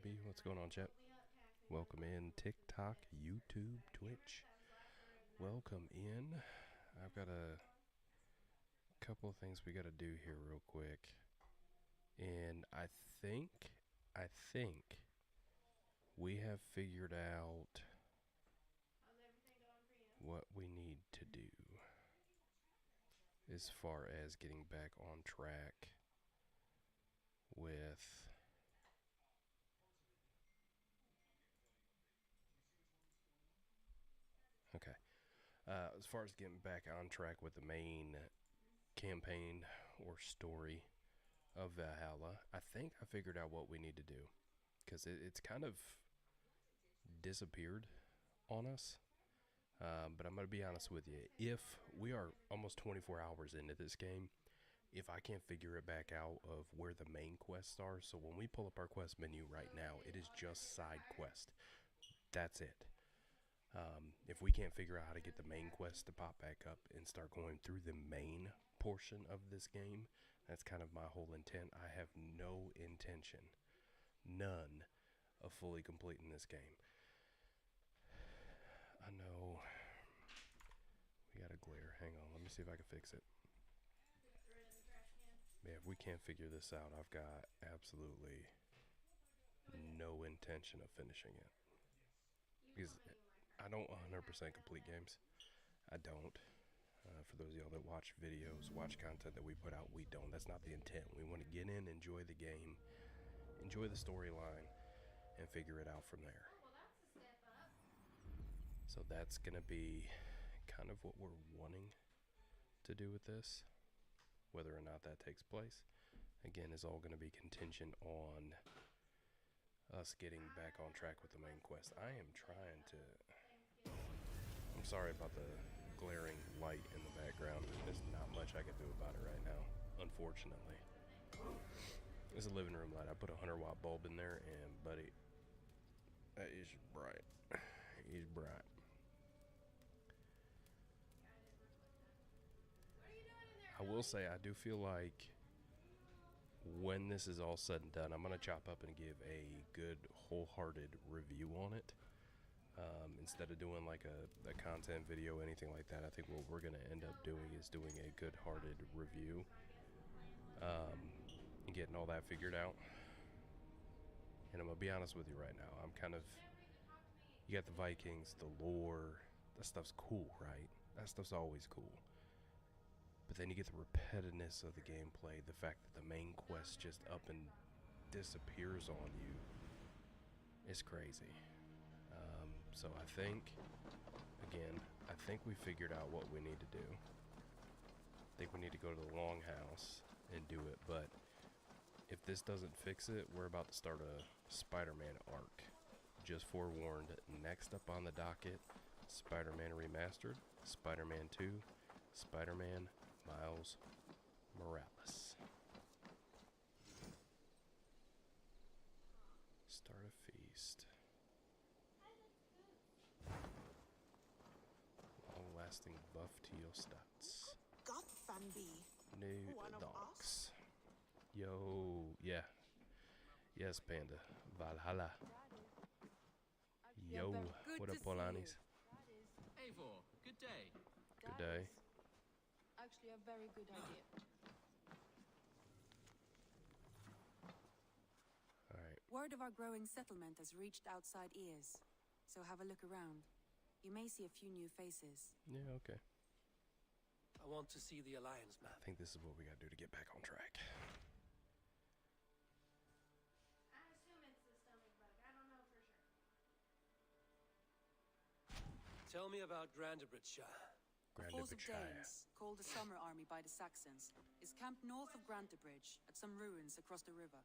baby. What's going on, chat? Welcome in, TikTok, YouTube, Twitch. Welcome in. I've got a couple of things we got to do here real quick. And I think we have figured out what we need to do as far as getting back on track with as far as getting back on track with the main campaign or story of Valhalla. I think I figured out what we need to do, because it's kind of disappeared on us. But I'm going to be honest with you. If we are almost 24 hours into this game, if I can't figure it back out of where the main quests are, so when we pull up our quest menu right now, it is just side quest. That's it. If we can't figure out how to get the main quest to pop back up and start going through the main portion of this game, that's kind of my whole intent. I have no intention, none, of fully completing this game. I know we got a glare. Hang on, let me see if I can fix it. Yeah, if we can't figure this out, I've got absolutely no intention of finishing it. Because I don't 100% complete games. I don't. For those of y'all that watch videos, watch content that we put out, we don't. That's not the intent. We want to get in, enjoy the game, enjoy the storyline, and figure it out from there. So that's going to be kind of what we're wanting to do with this. Whether or not that takes place, again, is all going to be contingent on us getting back on track with the main quest. I am trying to... I'm sorry about the glaring light in the background. There's not much I can do about it right now, unfortunately. It's a living room light. I put a 100-watt bulb in there, and buddy, that is bright. He's bright. I will say, I do feel like when this is all said and done, I'm going to chop up and give a good, wholehearted review on it. Instead of doing like a content video, anything like that, I think what we're going to end up doing is doing a good-hearted review. And getting all that figured out. And I'm going to be honest with you right now. I'm kind of... You got the Vikings, the lore. That stuff's cool, right? That stuff's always cool. But then you get the repetitiveness of the gameplay, the fact that the main quest just up and disappears on you. It's crazy. So I think, again, I think we figured out what we need to do. I think we need to go to the Longhouse and do it, but if this doesn't fix it, we're about to start a Spider-Man arc. Just forewarned, next up on the docket, Spider-Man Remastered, Spider-Man 2, Spider-Man Miles Morales. Start a feast. Long-lasting buff to your stats. Got Fanby. New dogs. Yo, yeah. Yes, Panda. Valhalla. Yo, what up, Polanis? Eivor, good day. Good day. Actually, a very good idea. Alright. Word of our growing settlement has reached outside ears, so have a look around. You may see a few new faces. Yeah, okay. I want to see the Alliance map. I think this is what we gotta do to get back on track. I assume it's the stomach bug. I don't know for sure. Tell me about Grandebridgeshire. A force of Danes, called the Summer Army by the Saxons, is camped north of Grantebridge at some ruins across the river.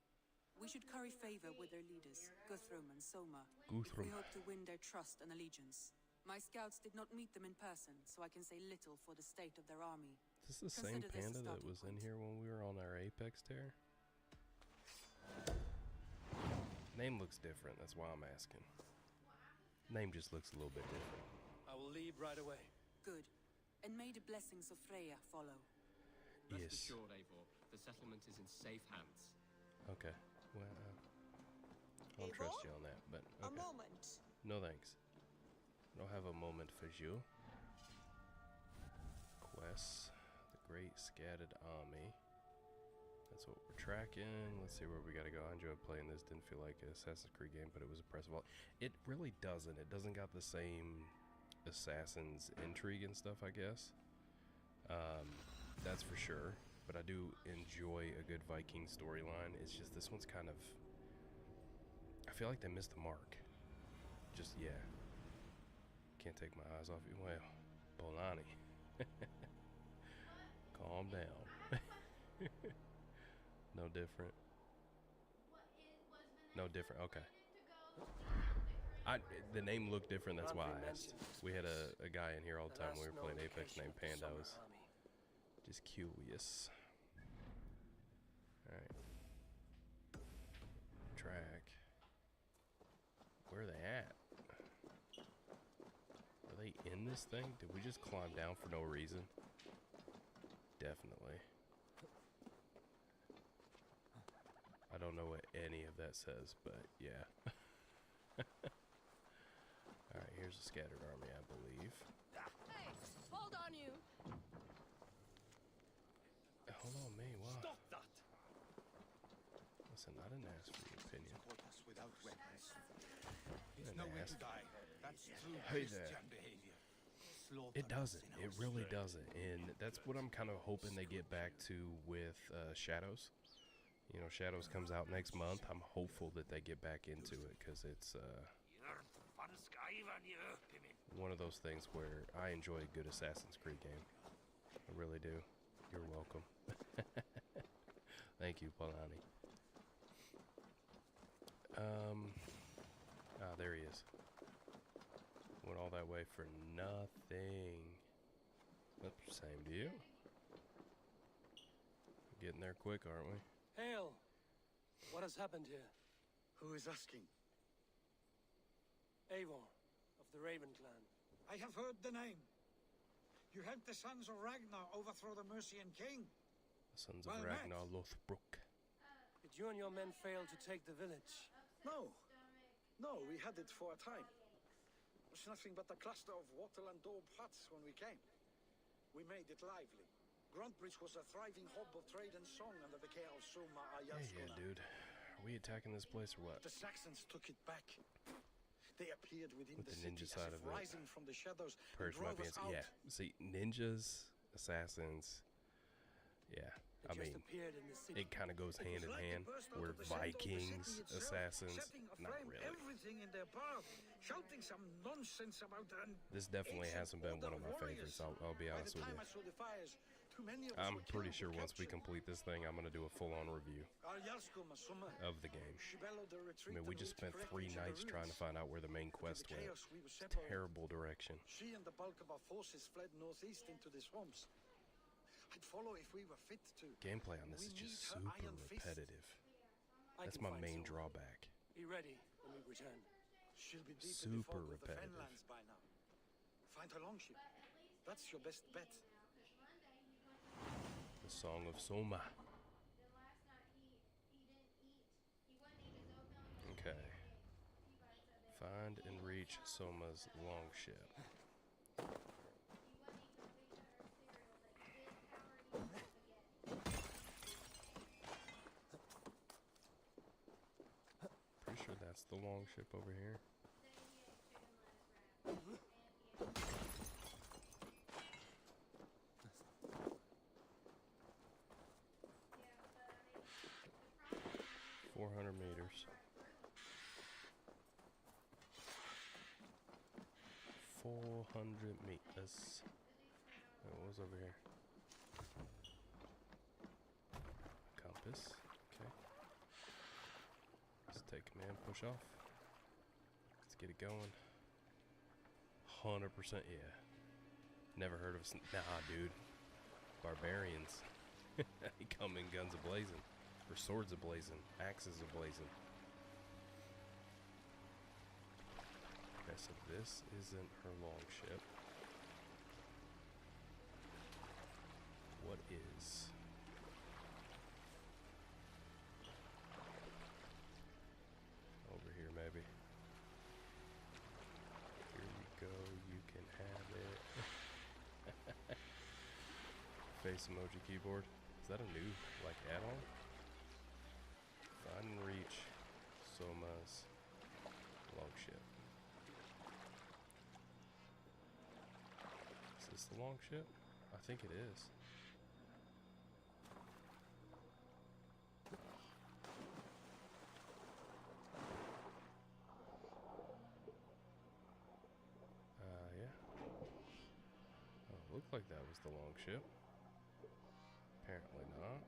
We should curry favor with their leaders, Guthrum and Soma, if we hope to win their trust and allegiance. My scouts did not meet them in person, so I can say little for the state of their army. Is this the same panda that was in here when we were on our Apex tear? Name looks different, that's why I'm asking. Name just looks a little bit different. I will leave right away. Good. And may the blessings of Freya follow. Rest assured, Eivor, the settlement is in safe hands. Okay. Well, I don't trust you on that, but A okay. moment. No thanks. I don't have a moment for you. Quests. The Great Scattered Army. That's what we're tracking. Let's see where we gotta go. I enjoyed playing this. Didn't feel like an Assassin's Creed game, but it was impressive. It really doesn't. It doesn't got the same Assassin's intrigue and stuff, I guess. That's for sure. But I do enjoy a good Viking storyline. It's just this one's kind of... I feel like they missed the mark. Just, yeah. Can't take my eyes off you. Well, Polani. Calm down. No different. No different. Okay. The name looked different. That's why I asked. We had a guy in here all the time when we were playing Apex named Panda. I was just curious. All right. Track. Where are they at? Are they in this thing? Did we just climb down for no reason? Definitely. I don't know what any of that says, but yeah. Alright, here's a scattered army, I believe. Hey, hold on you. Hold on me, what? Stop that! Listen, I didn't ask for your opinion. Support us without weapons. It's Didn't no way ask. to die. That's true Hey there. Christian behavior. Slaughter It doesn't. us in It our really strength. doesn't. And that's what I'm kind of hoping they get back to with Shadows. You know, Shadows comes out next month. I'm hopeful that they get back into it because it's one of those things where I enjoy a good Assassin's Creed game. I really do. You're welcome. Thank you, Polani. There he is. Went all that way for nothing. Oops, same to you. Getting there quick, aren't we? Hail! What has happened here? Who is asking? Eivor, of the Raven clan. I have heard the name. You helped the sons of Ragnar overthrow the Mercian king. The sons of Well met. Ragnar Lothbrok. Did you and your men fail to take the village? No. No, we had it for a time. It was nothing but a cluster of wattle and daub huts when we came. We made it lively. Gruntbridge was a thriving hub of trade and song under the care of Soma Yeah, dude. Are we attacking this place or what? The Saxons took it back. They appeared within With the the city ninja as side if of it. rising from the shadows and Purge my drove us fancy. out. Yeah. See, ninjas, assassins. Yeah. I They mean, just appeared in the city. it kind of goes It hand was in like they hand. burst out We're of the center of the Vikings, city itself, assassins. setting Not aflame really. everything in their path, shouting some nonsense about an This definitely hasn't ancient been one of order my warriors. favorites. I'll be honest with By the you. time I saw the fires, too many of us I'm were pretty killed sure or once we captured. complete this thing, I'm going to do a full-on review of the game. I mean, we just spent 3 nights trying to find out where the main quest went. Terrible direction. She and the bulk of our forces fled northeast into the swamps. I'd follow if we were fit to. Gameplay on this is We just need her super iron fist. repetitive. I That's can my find main someone. drawback. Be ready when we return. She'll be deep in the Super fog of the repetitive. Fenlands by now. Find her longship. That's your best bet. The Song of Soma. Okay. Find and reach Soma's longship. 400 meters. 400 meters. What was over here? Compass. Okay. Let's take command, push off. Let's get it going. 100%, yeah. Never heard of us. Nah, dude. Barbarians. They come in guns a-blazing. Or swords a-blazing. Axes a-blazing. Okay, so this isn't her longship. What is? Over face emoji keyboard. Is that a new, like, add-on? Find and reach Soma's longship. Is this the longship? I think it is. Yeah. Oh, it looked like that was the longship. Apparently not.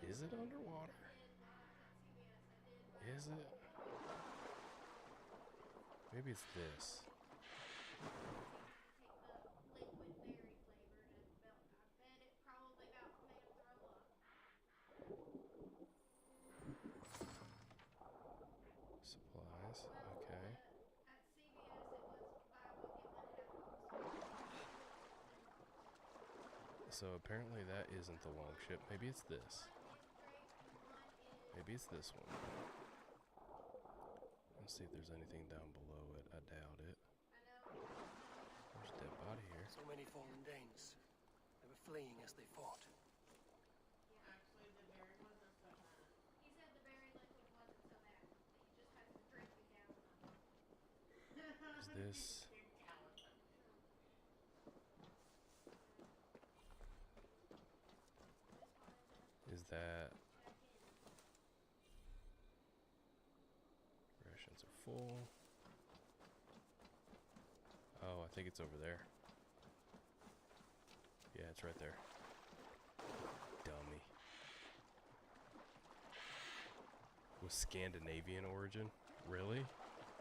Is it underwater? Is it? Maybe it's this. Supplies, okay. So apparently that isn't the longship. Maybe it's this. Maybe it's this one. Let's see if there's anything down below it. I doubt it. There's a dead body here. So many fallen Danes. They were fleeing as they fought. Actually, the berry wasn't so bad. He said the berry liquid wasn't so bad. You just have to drink a gallon of it. Is this? Is that? Rations are full. Oh, I think it's over there. Yeah, it's right there. Dummy. With Scandinavian origin? Really?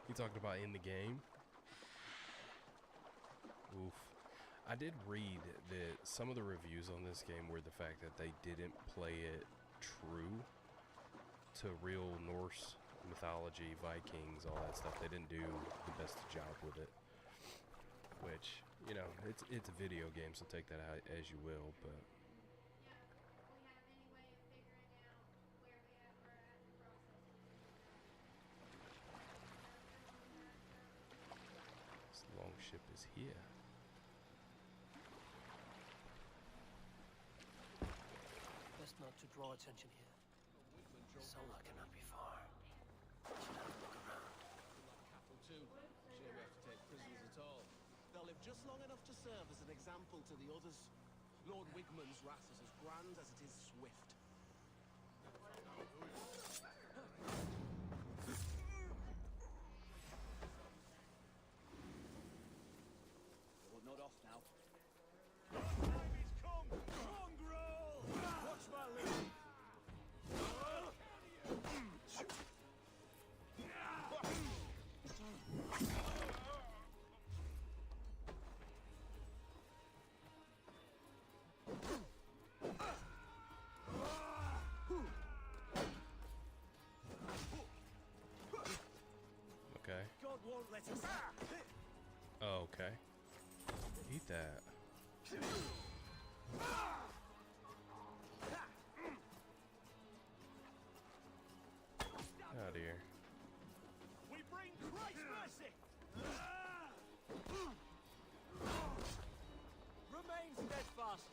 You talking about in the game? Oof. I did read that some of the reviews on this game were the fact that they didn't play it true to real Norse mythology, Vikings, all that stuff. They didn't do the best job with it. Which, you know, it's a video game, so take that out as you will, but this longship is here. Best not to draw attention here. Soma cannot be far. Should have a look around. Cattle too. Shame we have to take prisoners at all. They'll live just long enough to serve as an example to the others. Lord Wigman's wrath is as grand as it is swift. You're not off now. Watch my lip! Okay. God won't let us. Oh, okay. Eat that. Out of here. We bring Christ's mercy! Remain steadfast!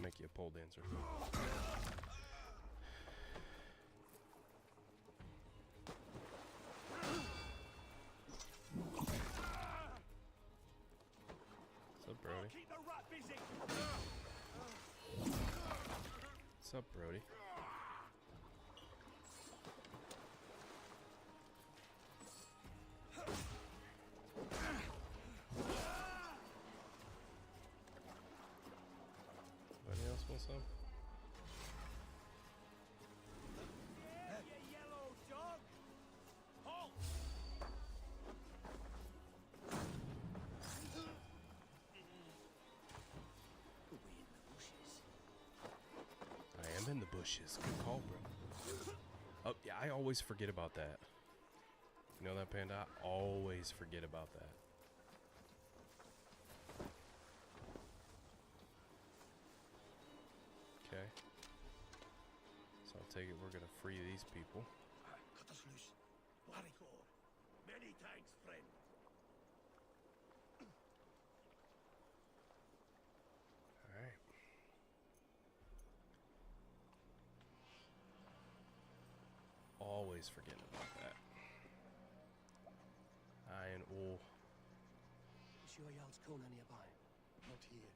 Make you a pole dancer. What's up, Brody? Keep the rat busy! What's up, Brody? Anybody else want some? You yellow dog! Halt! I am in the bushes. Good call, bro. Oh, yeah, I always forget about that. You know that, Panda? I always forget about that. Okay. take it we're gonna free these people. Cut us loose. Warikor. Many thanks, friend. Alright. Always forgetting about that. Iron ore. Is your Jarl's Kona nearby? Not here.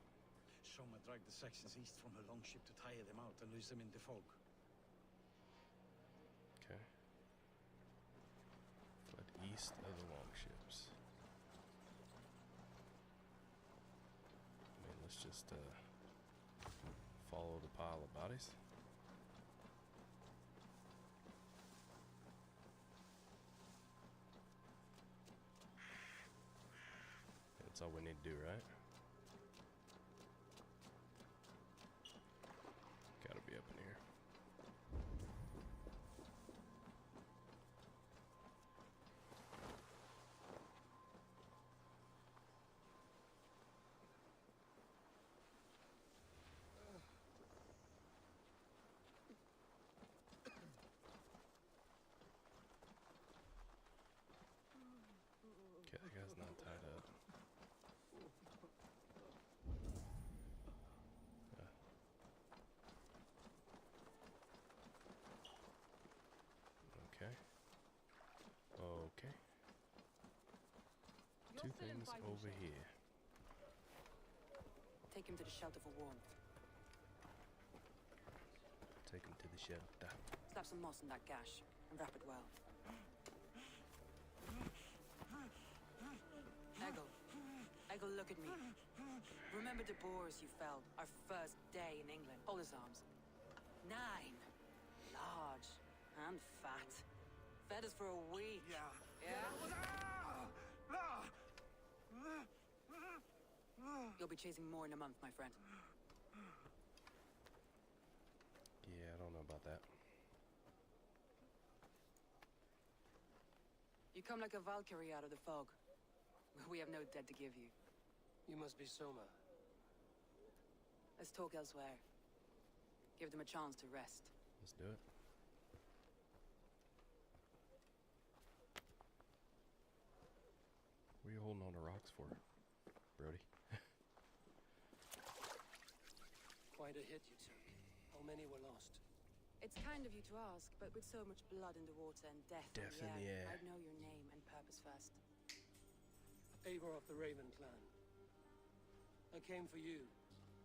Soma dragged the Saxons east from her longship to tire them out and lose them in the fog. Okay. Fled east of the longships. I mean, let's just follow the pile of bodies. That's all we need to do, right? Gotta be up in here. Okay, that guy's not tied up. Okay. Okay. Two things over here. Take him to the shelter for warmth. Take him to the shelter. Slap some moss in that gash and wrap it well. Eggle, look at me. Remember the boars you felled our first day in England? Hold his arms. 9. Large and fat. Fed us for a week. Yeah? You'll be chasing more in a month, my friend. Yeah, I don't know about that. You come like a Valkyrie out of the fog. We have no dead to give you. You must be Soma. Let's talk elsewhere. Give them a chance to rest. Let's do it. What are you holding on to rocks for, Brody? Quite a hit you took. How many were lost? It's kind of you to ask, but with so much blood in the water and death in the air, I'd know your name and purpose first. Eivor of the Raven clan. I came for you,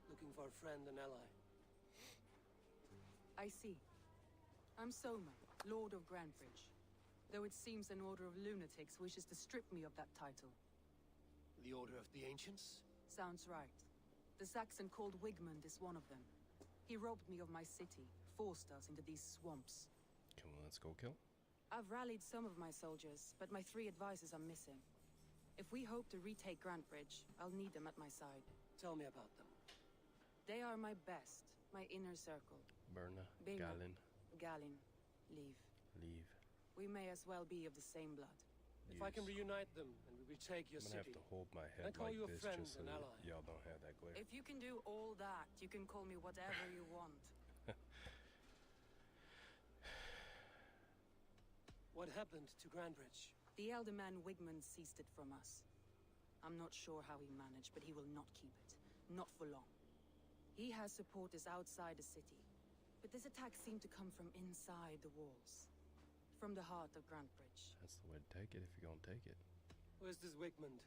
looking for a friend and ally. I see. I'm Soma, Lord of Grandbridge. Though it seems an order of lunatics wishes to strip me of that title. The Order of the Ancients? Sounds right. The Saxon called Wigmund is one of them. He robbed me of my city, forced us into these swamps. Come on, let's go kill. I've rallied some of my soldiers, but my 3 advisors are missing. If we hope to retake Grantbridge, I'll need them at my side. Tell me about them. They are my best, my inner circle. Berna, Bina, Galen, Galin, leave. leave. We may as well be of the same blood. If I can reunite them and we retake your I'm gonna city, have to hold my I head call like you a this friend just so and that ally. y'all don't have that glare. If you can do all that, you can call me whatever you want. what happened to Grantbridge? The elder man Wigmund seized it from us. I'm not sure how he managed, but he will not keep it. Not for long. He has supporters outside the city. But this attack seemed to come from inside the walls. From the heart of Grantbridge. That's the way to take it if you're gonna take it. Where's this Wigmund?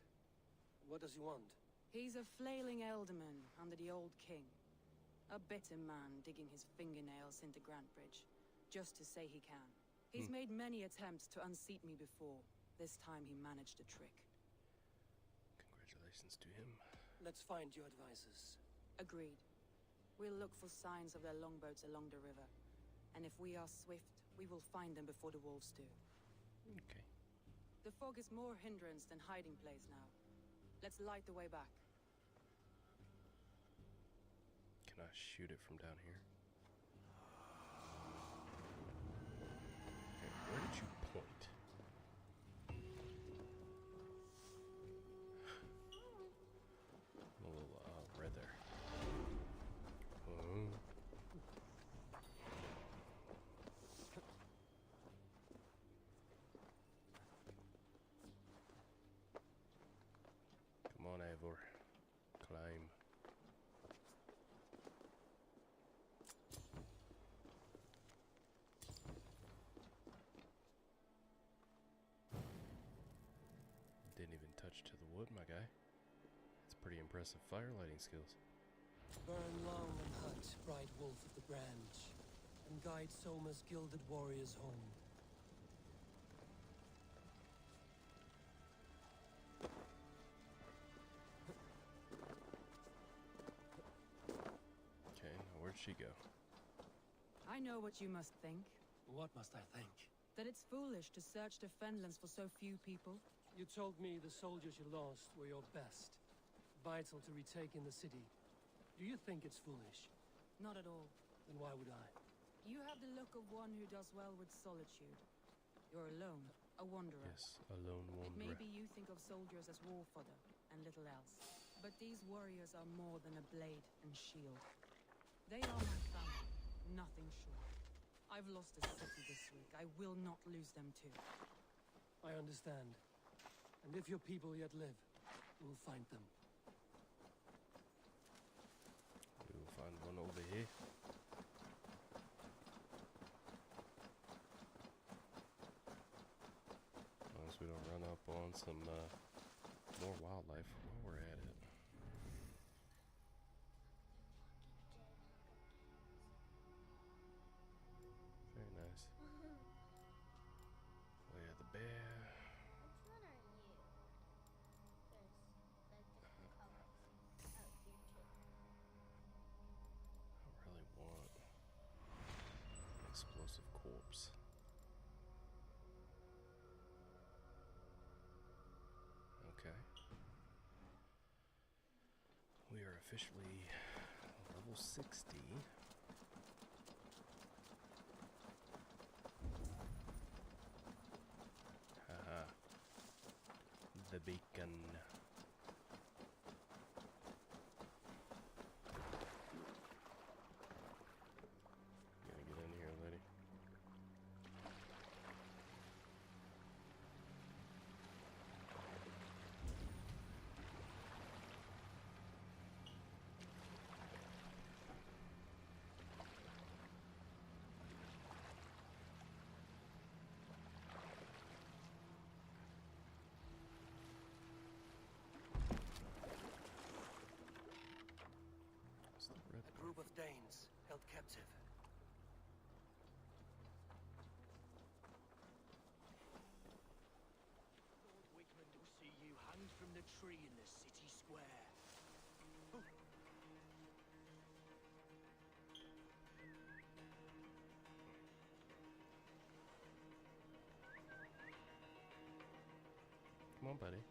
What does he want? He's a flailing elderman under the old king. A bitter man digging his fingernails into Grantbridge, just to say he can. He's made many attempts to unseat me before. This time he managed the trick. Congratulations to him. Let's find your advisors. Agreed. We'll look for signs of their longboats along the river. And if we are swift, we will find them before the wolves do. Okay. The fog is more hindrance than hiding place now. Let's light the way back. Can I shoot it from down here? Okay, where did you point? A little red there. Oh. wood, my guy. It's pretty impressive fire lighting skills. Burn long and hut, bright wolf of the branch, and guide Soma's gilded warriors home. Okay, now where'd she go? I know what you must think. What must I think? That it's foolish to search the Fenlands for so few people. You told me the soldiers you lost were your best. Vital to retaking the city. Do you think it's foolish? Not at all. Then why would I? You have the look of one who does well with solitude. You're alone, a wanderer. Yes, a lone wanderer. Maybe you think of soldiers as war fodder and little else. But these warriors are more than a blade and shield. They are my family, nothing short. I've lost a city this week. I will not lose them too. I understand. And if your people yet live, we'll find them. We will find one over here. As long as we don't run up on some more wildlife while we're at it. Very nice. Oh yeah, the bear. Which one are you? There's like different colors. Oh, here too. I really want an explosive corpse. Okay. We are officially level 60. Haha. The beacon. Gotta get in here, lady. What's the red A group of Danes held captive. Lord Wigmund will see you hanged from the tree in the city square. Come on, buddy.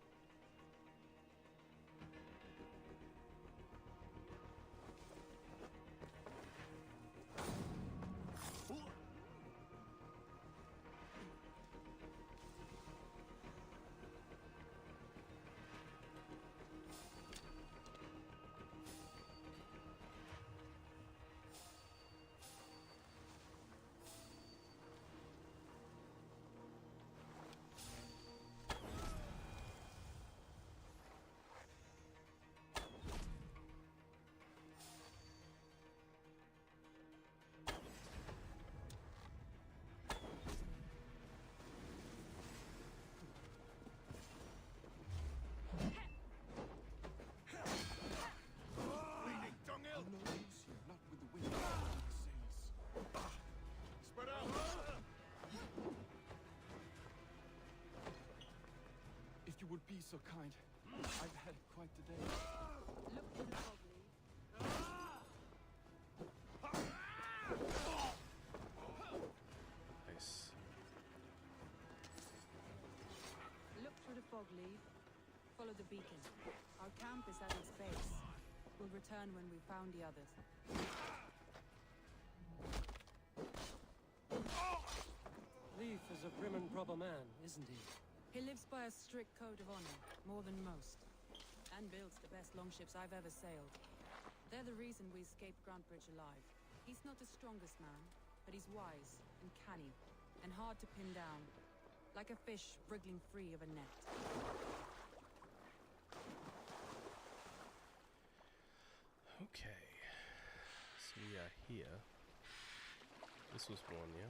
If you would be so kind, I've had quite the day. Look to the fog leaf. Nice. Look through the fog leaf. Follow the beacon. Our camp is at its base. We'll return when we've found the others. Leif is a prim and proper man, isn't he? He lives by a strict code of honor, more than most. And builds the best longships I've ever sailed. They're the reason we escaped Grantbridge alive. He's not the strongest man, but he's wise and canny, and hard to pin down. Like a fish wriggling free of a net. Okay. So we are here. This was one, yeah?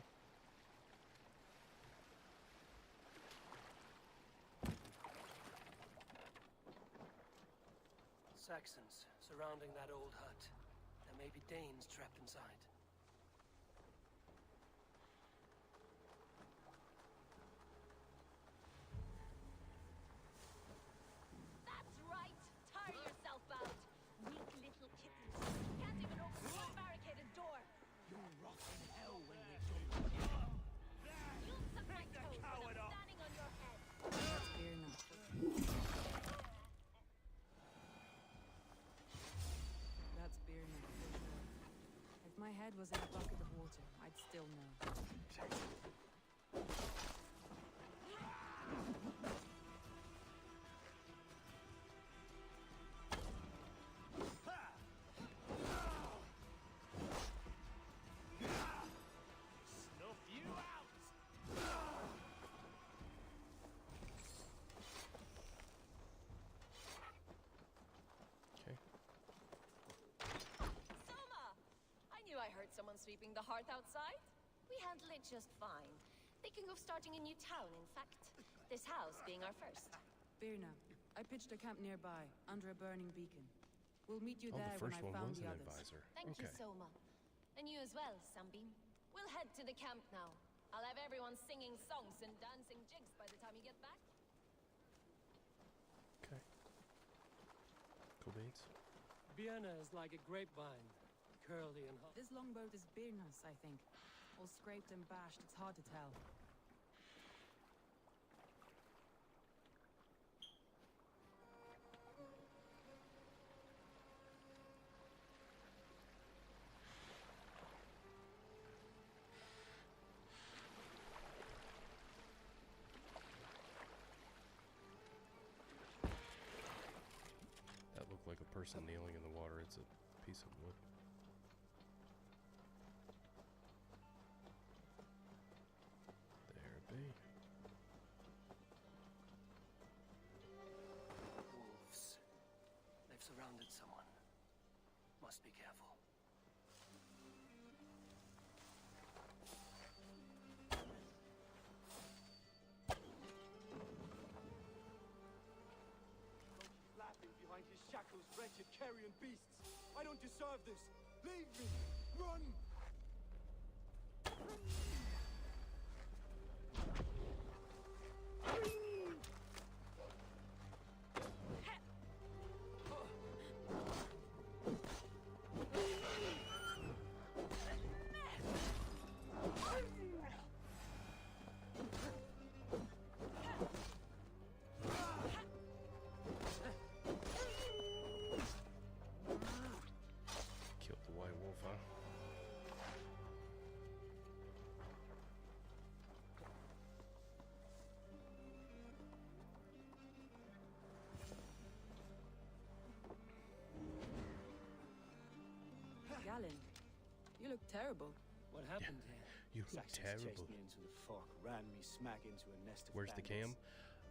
Saxons surrounding that old hut. There may be Danes trapped inside. That's right! Tire yourself out! Weak little kittens. Can't even open one barricaded door! You'll rot in hell when we're done. You'll suck my toes when I'm standing on your head! That's Birna. That's Birna, for sure. If my head was in a bucket of water, I'd still know. Snuff you out! Okay. Soma! I knew I heard someone sweeping the hearth outside. We handle it just fine. Thinking of starting a new town, in fact. This house being our first. Birna, I pitched a camp nearby, under a burning beacon. We'll meet you Oh, there the when first I one found was the an others. advisor. Thank Okay. you, Soma. And you as well, Sunbeam. We'll head to the camp now. I'll have everyone singing songs and dancing jigs by the time you get back. Okay. Cool beans. Vienna is like a grapevine, curly and hot. This longboat is Birna's, I think. All scraped and bashed, it's hard to tell. That looked like a person kneeling in the water. It's a piece of wood. There it be. Wolves. They've surrounded someone. Must be careful. Laughing behind his shackles, wretched carrion beasts. I don't deserve this. Leave me. Run. Killed the white wolf, huh? Galen, you look terrible. What happened here? You look Saxons terrible. chased me into the fog, ran me smack into a nest of Where's the cam?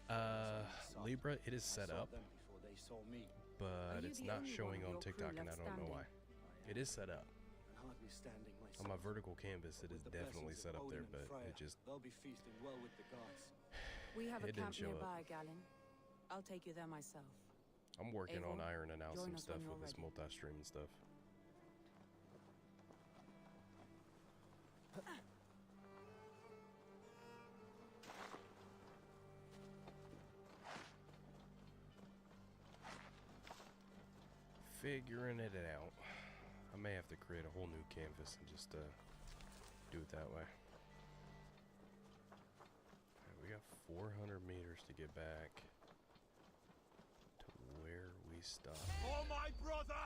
bandits. Libra, it is I set saw up, them before they saw me. but you it's the not only one showing of on your crew TikTok, and I left don't know standing? why. It is set up. And hardly standing myself. On my vertical canvas, it is With the definitely blessings set of up there, Odin and but Freya, it just... they'll be feasting well with the gods. We have a It didn't camp show up. nearby, Galen. I'll take you there myself. I'm working on Eivor, ironing out join some us stuff when with you're this ready. multi-stream and stuff. Figuring it out. I may have to create a whole new canvas and just do it that way. Alright, we got 400 meters to get back to where we stopped. For my brother!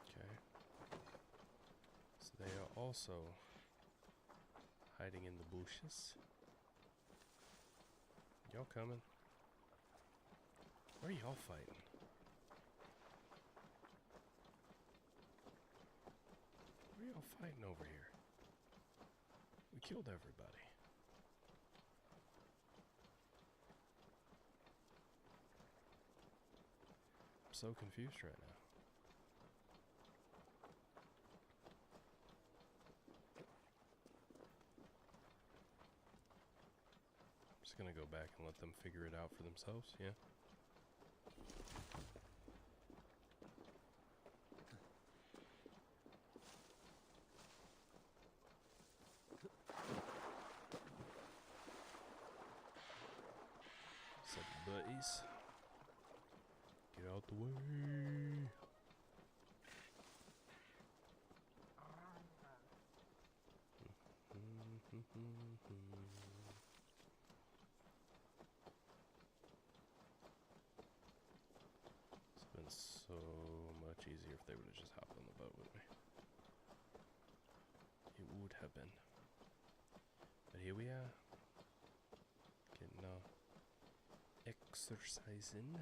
Okay. So they are also hiding in the bushes. Y'all coming? Where are y'all fighting? Where are y'all fighting over here? We killed everybody. I'm so confused right now. I'm just gonna go back and let them figure it out for themselves, yeah? Buddies, get out the way. It's been so much easier if they would have just hopped on the boat with me. It would have been. But here we are, getting exercising.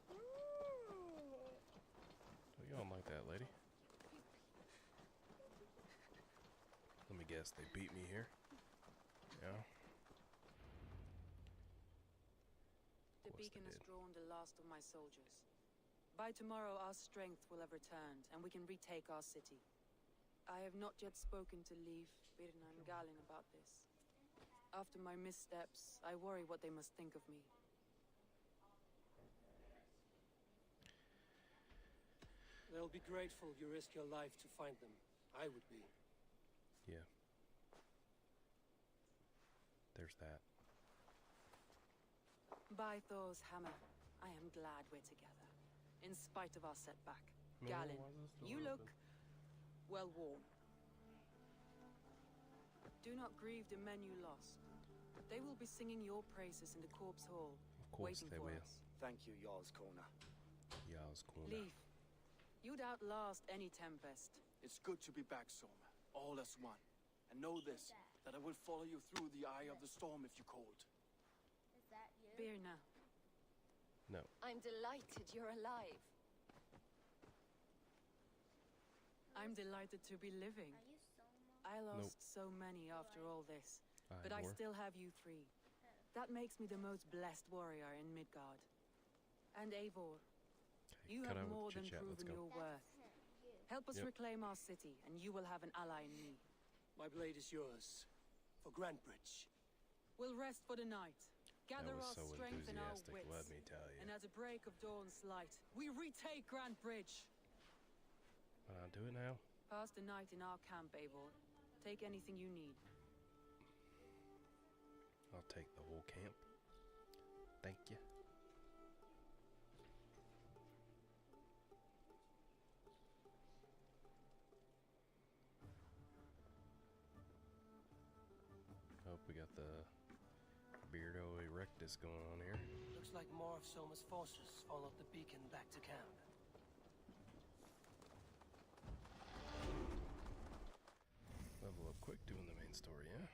Oh, you don't like that, lady? Let me guess, they beat me here. Yeah. The beacon has drawn the last of my soldiers. By tomorrow, our strength will have returned, and we can retake our city. I have not yet spoken to Leif, Birna, and Galin about this. After my missteps, I worry what they must think of me. They'll be grateful you risk your life to find them. I would be. Yeah. There's that. By Thor's hammer, I am glad we're together, in spite of our setback. No, Galin, you look well worn. Do not grieve the men you lost. They will be singing your praises in the corpse hall, waiting for us. Thank you, Jarl's Corner. Jarl's Corner. Leif, you'd outlast any tempest. It's good to be back, Soma, all as one. And know this, that I will follow you through the eye of the storm if you called. Is that you? Birna. No. I'm delighted you're alive. I'm delighted to be living. Are you Soma? I lost so many after all this, but I Ivor. still have you three. That makes me the most blessed warrior in Midgard. And Eivor, you cut have out with more the than chit-chat, let's proven go. your worth. You. Help us Yep. reclaim our city, and you will have an ally in me. My blade is yours. For Grantbridge. We'll rest for the night. Gather That was our so strength and our enthusiastic, wits. let me tell you. And at the break of dawn's light, we retake Grantbridge. Do it now. Pass the night in our camp, Eivor. Take anything you need. I'll take the whole camp. Thank you. Hope we got the Beardo Erectus going on here. Looks like more of Soma's forces followed the beacon back to camp. Level up quick doing the main story, yeah?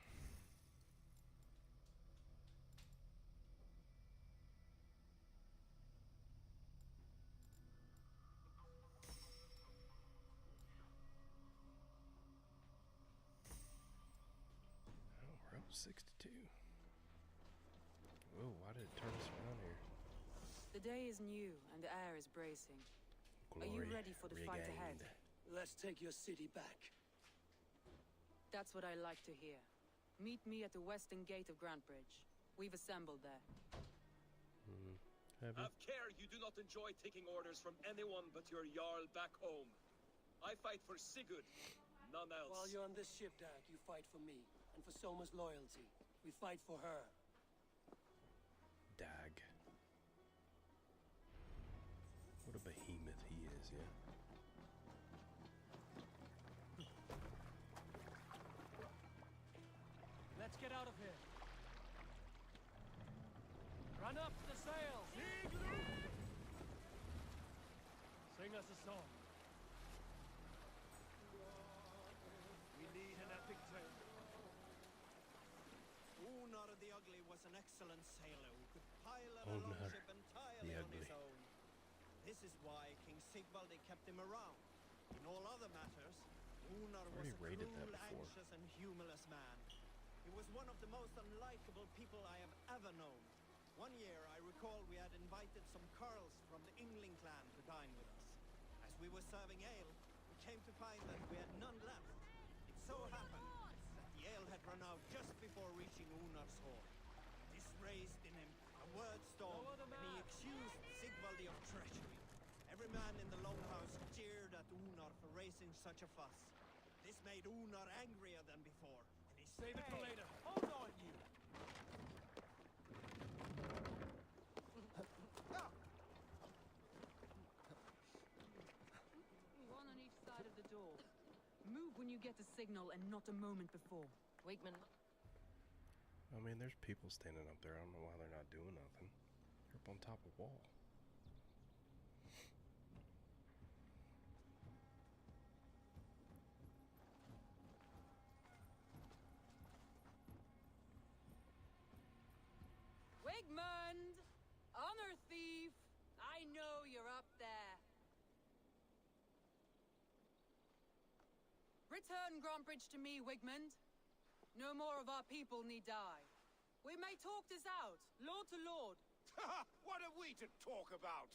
Oh, we're up to 62. Whoa, why did it turn us around here? The day is new, and the air is bracing. Are you ready for the fight ahead? Let's take your city back. That's what I like to hear. Meet me at the western gate of Grantbridge. We've assembled there. Have care you do not enjoy taking orders from anyone but your Jarl back home. I fight for Sigurd, none else. While you're on this ship, Dag, you fight for me. And for Soma's loyalty. We fight for her. Dag. What a behemoth he is, yeah? Let's get out of here. Run up the sails. Sing us a song. We need an epic tale. Unar the Ugly was an excellent sailor who could pilot a Unar longship entirely the on his Ugly. own. This is why King Sigvaldi kept him around. In all other matters, Unar was Already a rated cruel, that before. anxious, and humorless man. He was one of the most unlikable people I have ever known. One year, I recall we had invited some Carls from the Yngling clan to dine with us. As we were serving ale, we came to find that we had none left. It so happened that the ale had run out just before reaching Unar's hall. This raised in him a word storm, and he accused Sigvaldi of treachery. Every man in the longhouse jeered at Unar for raising such a fuss. This made Unar angrier than before, and he Save it for later. Hold on, you! One on each side of the door. Move when you get a signal and not a moment before. Wigman. I mean, there's people standing up there. I don't know why they're not doing nothing. They're up on top of a wall. Wigmund! Honor thief! I know you're up there. Return Grantbridge to me, Wigmund. No more of our people need die. We may talk this out, lord to lord. What are we to talk about?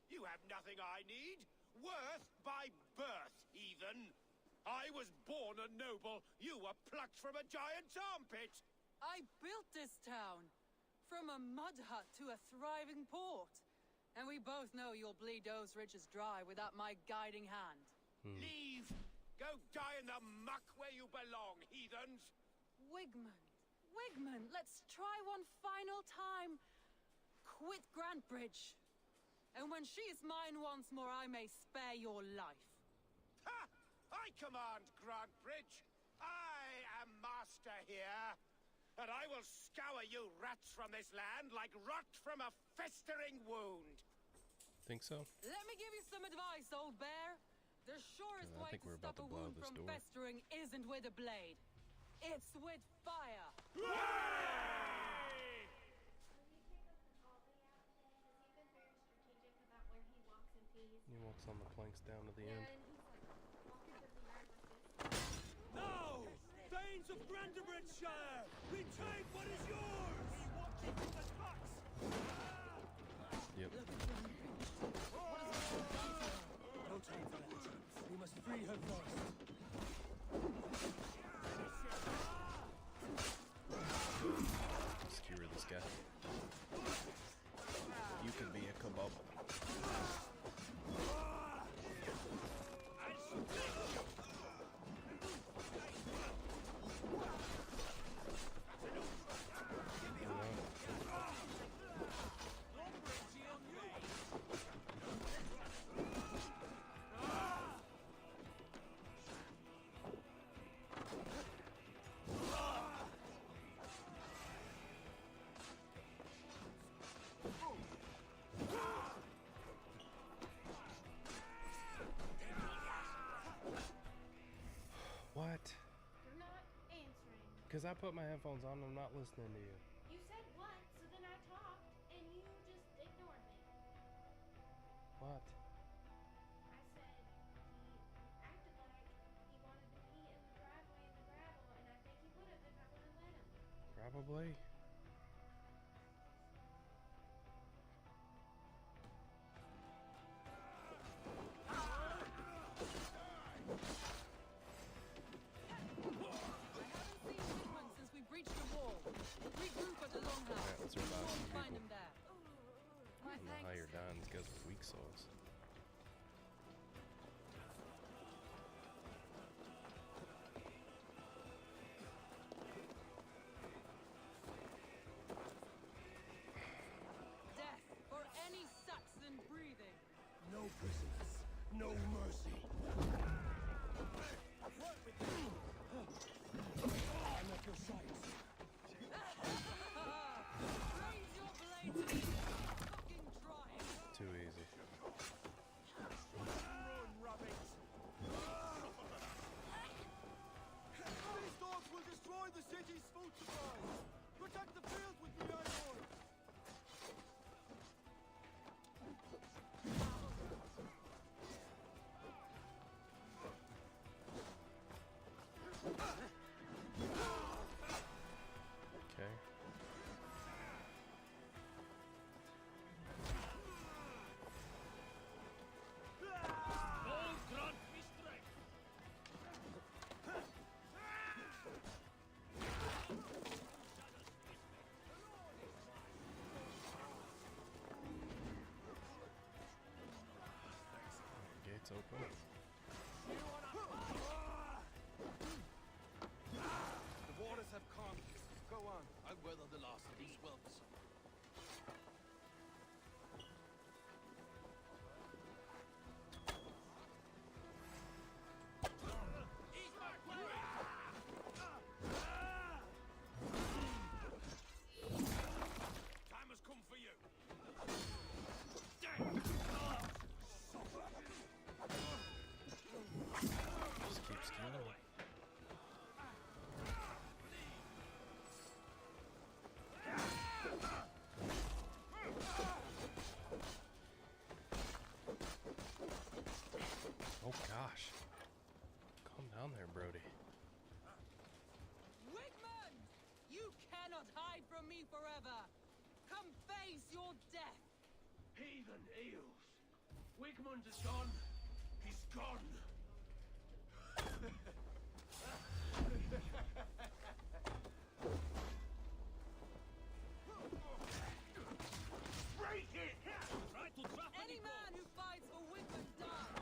You have nothing I need. Worth by birth, heathen. I was born a noble. You were plucked from a giant's armpit. I built this town. From a mud hut to a thriving port. And we both know you'll bleed those riches dry without my guiding hand. Leave! Go die in the muck where you belong, heathens! Wigmund, let's try one final time. Quit Grantbridge. And when she is mine once more, I may spare your life. Ha! I command Grantbridge. I am master here. And I will scour you rats from this land like rot from a festering wound. Think so? Let me give you some advice, old bear. The surest way to stop a wound from festering isn't with a blade. It's with fire. He walks on the planks down to the end. No! Thanes of Grantebridgeshire! Retain what is yours! We watch you from the tucks! Yep. No time for that. We must free her first. Skewer this guy. You could be a kebab. What? You're not answering. Because I put my headphones on and I'm not listening to you. You said what, so then I talked, and you just ignored me. What? I said he acted like he wanted to pee in the driveway in the gravel, and I think he would have if I would have let him. Probably. Find him there. I don't know how you're dying. These guys are weak sauce. Death for any Saxon breathing. No prisoners, no mercy. Work with me. I'm at your sides. Raise your blade to me. Fucking try it. Too easy. Run, rabbits. These dogs will destroy the city's food supplies. Protect the field with me, Iron. open. The waters have calmed. Go on. I'll weather the last of these whelps. Time has come for you. Just keep scaling. Oh gosh. Calm down there, Brody. Wigmund! You cannot hide from me forever! Come face your death! Heathen eels. Wigmund is gone. He's gone. Break it! Try to trap Any man who fights for Wigmund dies!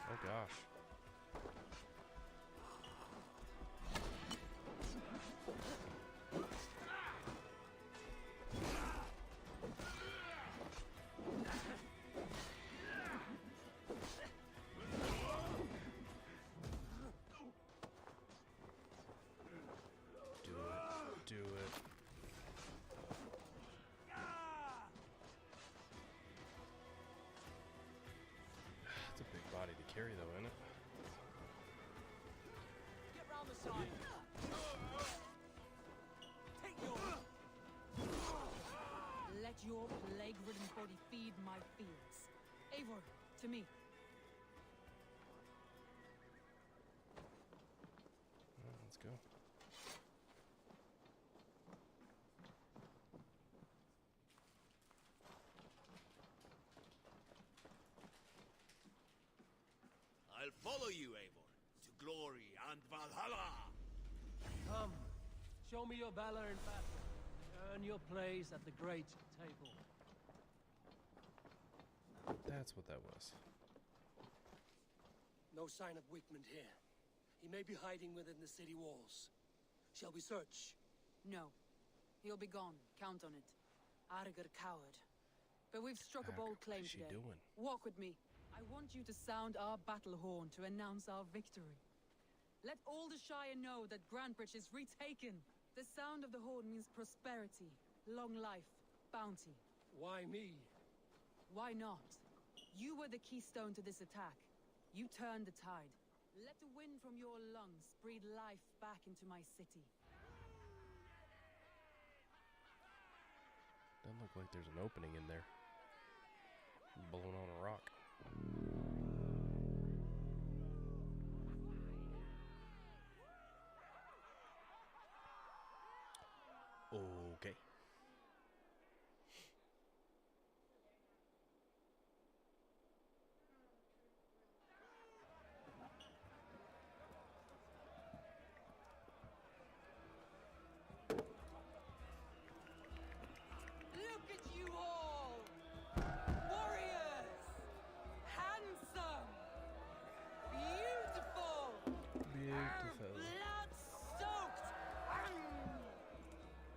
Oh gosh. Do it. It's a big body to carry though, isn't it? Get round the side! Take yours! Let your plague-ridden body feed my fields. Eivor, to me. Let's go. I'll follow you, Eivor, to glory and Valhalla. Come, show me your valor in battle. Earn your place at the great table. That's what that was. No sign of Wigmund here. He may be hiding within the city walls. Shall we search? No. He'll be gone. Count on it. Arger coward. But we've struck a bold claim What's she today. doing? Walk with me. I want you to sound our battle horn to announce our victory. Let all the Shire know that Grantebridge is retaken. The sound of the horn means prosperity, long life, bounty. Why me? Why not? You were the keystone to this attack. You turned the tide. Let the wind from your lungs breathe life back into my city. Doesn't look like there's an opening in there. Blown on a rock. Okay. Look at you all! Warriors! Handsome! Beautiful! Beautiful. Blood-soaked!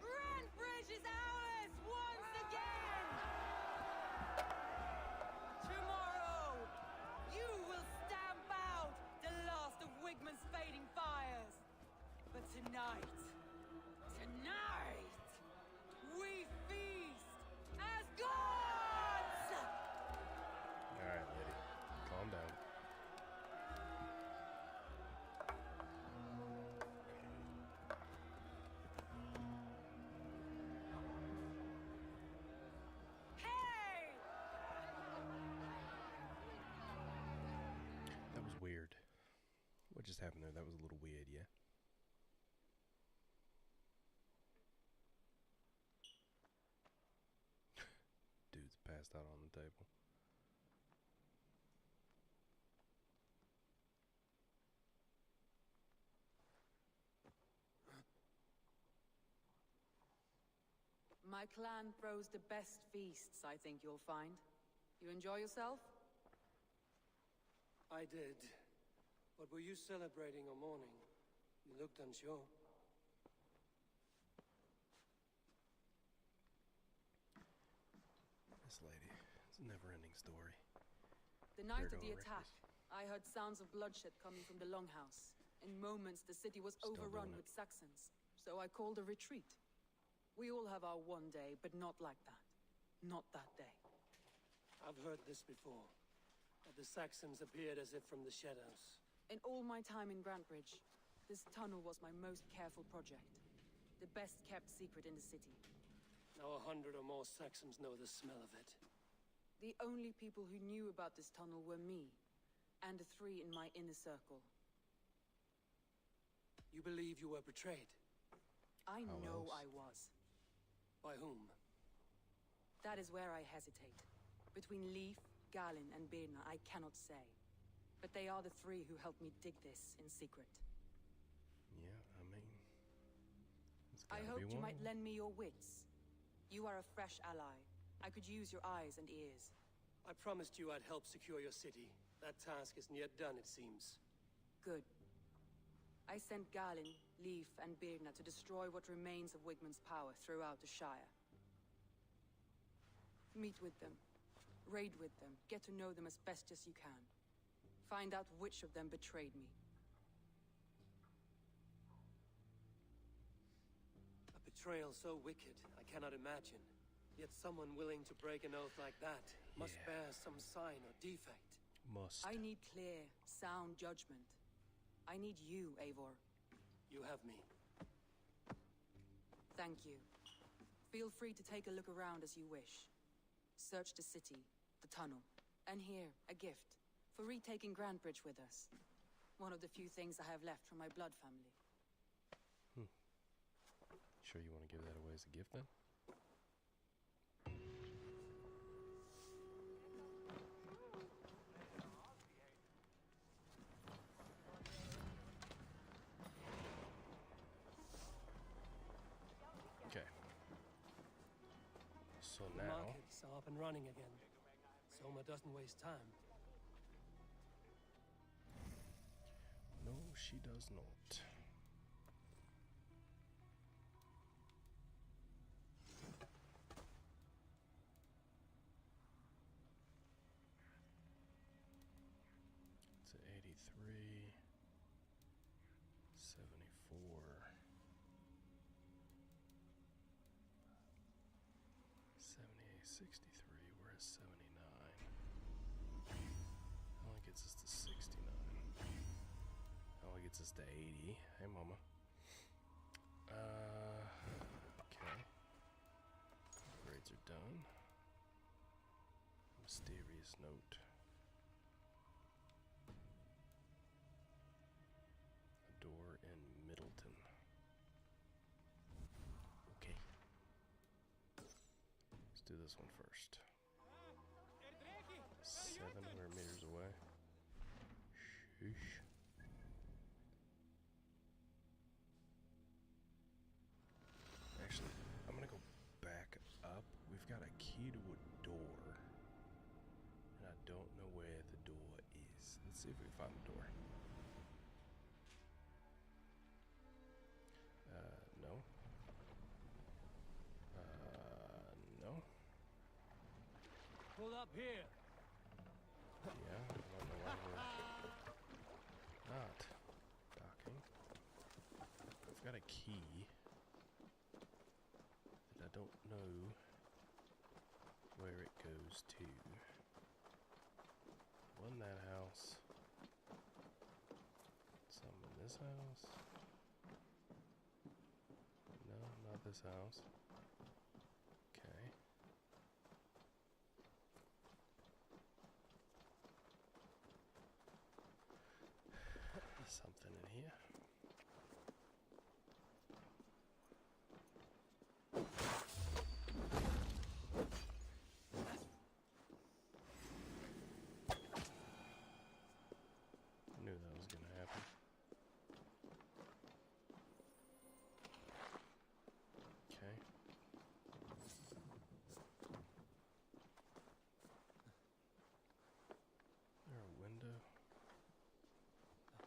Grantebridge is ours once again! Tomorrow, you will stamp out the last of Wigmund's fading fires. But tonight, we feast as gods! Alright, lady. Calm down. Hey! That was weird. What just happened there? That was a little weird, yeah? Dude's passed out on the table. My clan throws the best feasts, I think you'll find. You enjoy yourself? I did. But were you celebrating or mourning? You looked unsure. This lady, it's a never-ending story. The night of Weirdo the Rick attack, I heard sounds of bloodshed coming from the Longhouse. In moments, the city was Still overrun doing it. with Saxons, so I called a retreat. We all have our one day, but not like that. Not that day. I've heard this before. That the Saxons appeared as if from the shadows. In all my time in Grantbridge, this tunnel was my most careful project. The best kept secret in the city. Now 100 or more Saxons know the smell of it. The only people who knew about this tunnel were me, and the 3 in my inner circle. You believe you were betrayed? I How know else? I was. By whom? That is where I hesitate. Between Leif, Galen, and Birna, I cannot say. But they are the 3 who helped me dig this in secret. Yeah, I mean, it's I gotta hoped be you one might of 'em. lend me your wits. You are a fresh ally. I could use your eyes and ears. I promised you I'd help secure your city. That task isn't yet done, it seems. Good. I sent Galen, Leif, and Birna to destroy what remains of Wigmund's power throughout the Shire. Meet with them. Raid with them. Get to know them as best as you can. Find out which of them betrayed me. A betrayal so wicked, I cannot imagine. Yet someone willing to break an oath like that must Yeah. bear some sign or defect. Must. I need clear, sound judgment. I need you, Eivor. You have me. Thank you. Feel free to take a look around as you wish. Search the city, the tunnel, and here, a gift, for retaking Grantbridge with us. One of the few things I have left from my blood family. Sure you want to give that away as a gift then? Okay. So The now, markets are up and running again. Soma doesn't waste time. no, she does not. It's a 83, 74, 78, 63. Where's 79? Only gets us to 69. Only gets us to 80. Hey, mama. Okay. Upgrades are done. Mysterious note. A door in Middleton. Okay. Let's do this one first. 700 meters away. Sheesh. Actually, I'm gonna go back up. We've got a key to a door, and I don't know where the door is. Let's see if we find the door. No. No. Pull up here. Yeah, I don't know why we're not docking. I've got a key that I don't know where it goes to. One that house. Some in this house. No, not this house. Okay. Something in here. Knew that was gonna happen. Okay.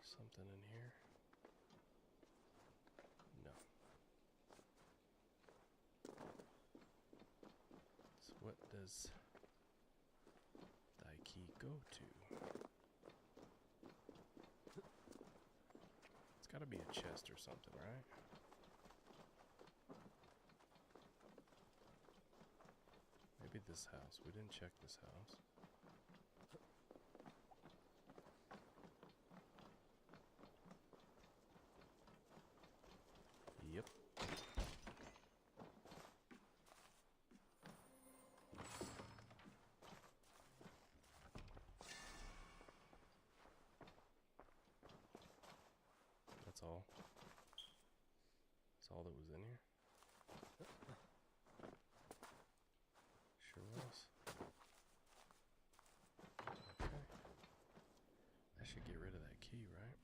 something in here? No. So what does thy key go to? It's gotta be a chest or something, right? Maybe this house. We didn't check this house. Yep. That's all. That's all that was in here? Sure was. Okay. That should get rid of that key, right?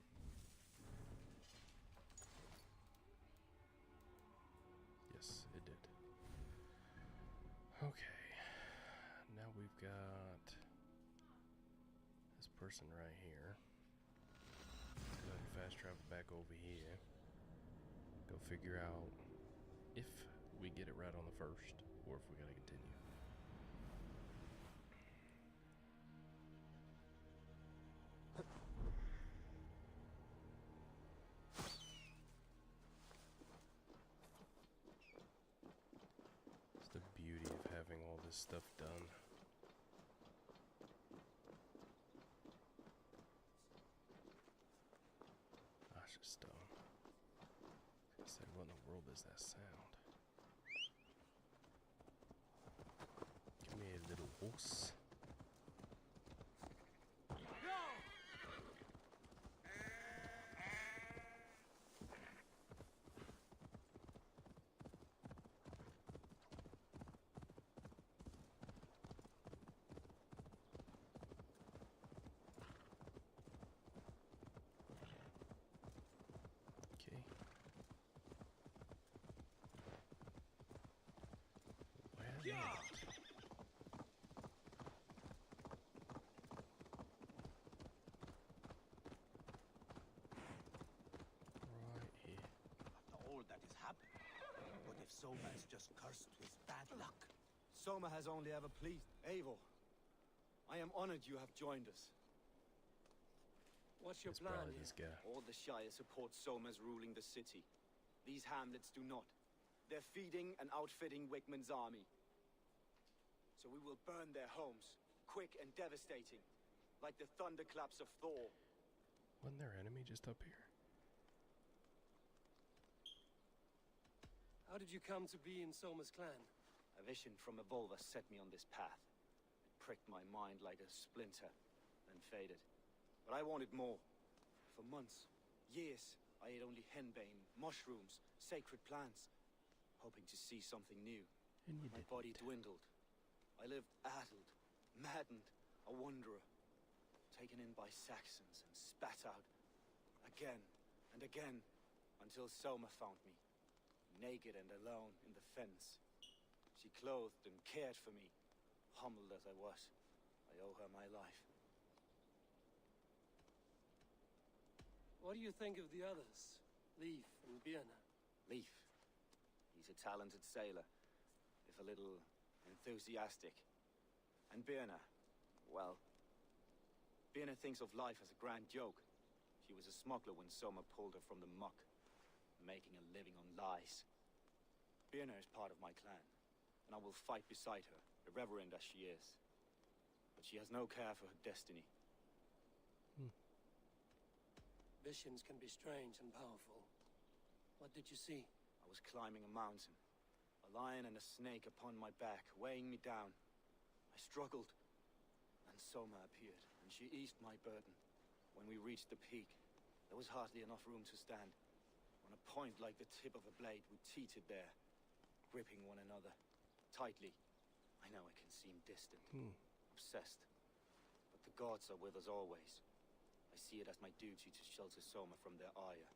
Yes, it did. Okay. Now we've got this person right here. Let's go ahead and fast travel back over here. Go figure out if we get it right on the first or if we gotta continue. It's the beauty of having all this stuff done. Gosh, it's stone. I was gonna say, what in the world is that sound? Give me a little horse. Okay. Well, right here. After all that has happened, what if Soma is just cursed with bad luck? Soma has only ever pleased. Eivor, I am honored you have joined us. What's your It's plan probably here? this guy. All the Shire support Soma's ruling the city. These hamlets do not. They're feeding and outfitting Wickman's army. So we will burn their homes, quick and devastating, like the thunderclaps of Thor. Wasn't their enemy just up here? How did you come to be in Soma's clan? A vision from a Volva set me on this path. It pricked my mind like a splinter, then faded. But I wanted more. For months, years, I ate only henbane, mushrooms, sacred plants, hoping to see something new. And you My didn't. body dwindled. I lived addled, maddened, a wanderer, taken in by Saxons and spat out again and again until Soma found me, naked and alone in the fens. She clothed and cared for me, humbled as I was. I owe her my life. What do you think of the others? Leif and Birna? Leif. He's a talented sailor, if a little enthusiastic. And Birna, well, Birna thinks of life as a grand joke. She was a smuggler when Soma pulled her from the muck, making a living on lies. Birna is part of my clan, and I will fight beside her, irreverent as she is. But she has no care for her destiny. Visions can be strange and powerful. What did you see? I was climbing a mountain. A lion and a snake upon my back, weighing me down. I struggled. And Soma appeared, and she eased my burden. When we reached the peak, there was hardly enough room to stand. On a point like the tip of a blade, we teetered there, gripping one another, tightly. I know it can seem distant, obsessed. But the gods are with us always. I see it as my duty to shelter Soma from their ire.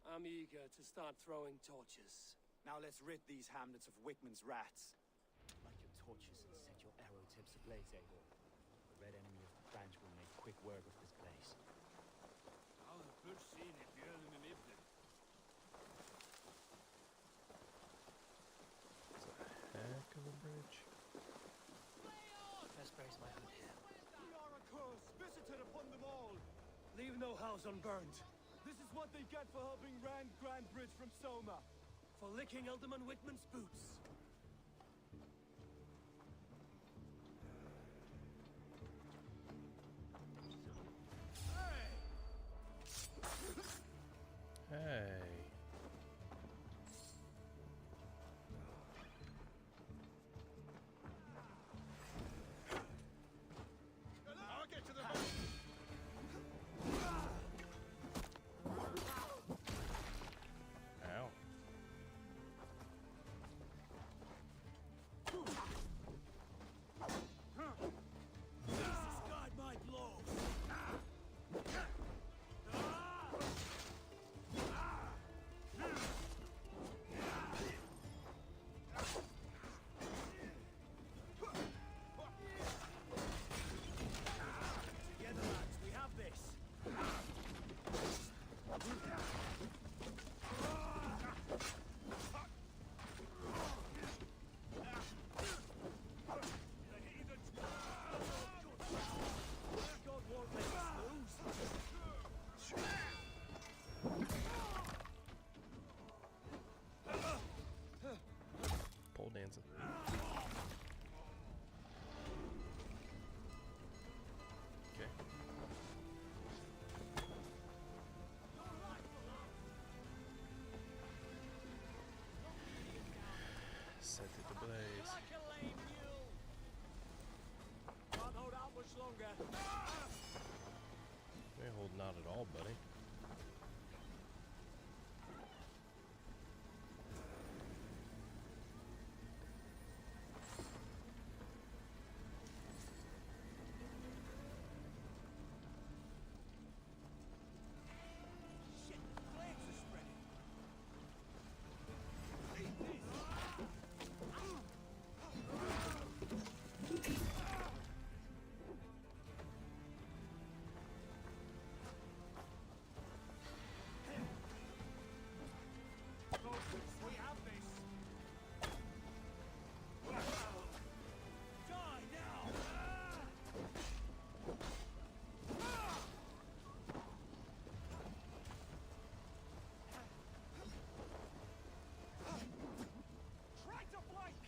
I'm eager to start throwing torches. Now let's rid these hamlets of Wickman's rats. Light your torches and set your arrow tips ablaze, Eivor. The red enemy of the clan Bridge will make quick work of this place. I'll first seen it björnum in Ibden. It's a heck of a bridge. Best brace my hood here. We are a curse visited upon them all. Leave no house unburned. This is what they get for helping Rand Grand Bridge from Soma. For licking Alderman Whitman's boots. Hey. I'll get to the Ow. Guard my blows. Together, lads, we have this. God won't let us lose. Pole dancing. Okay. Set it ablaze. Like a lame mule. Can't hold out much longer. We ain't holding out at all, buddy. Shit, flames are spreading. We have this. Die now. Try to flank.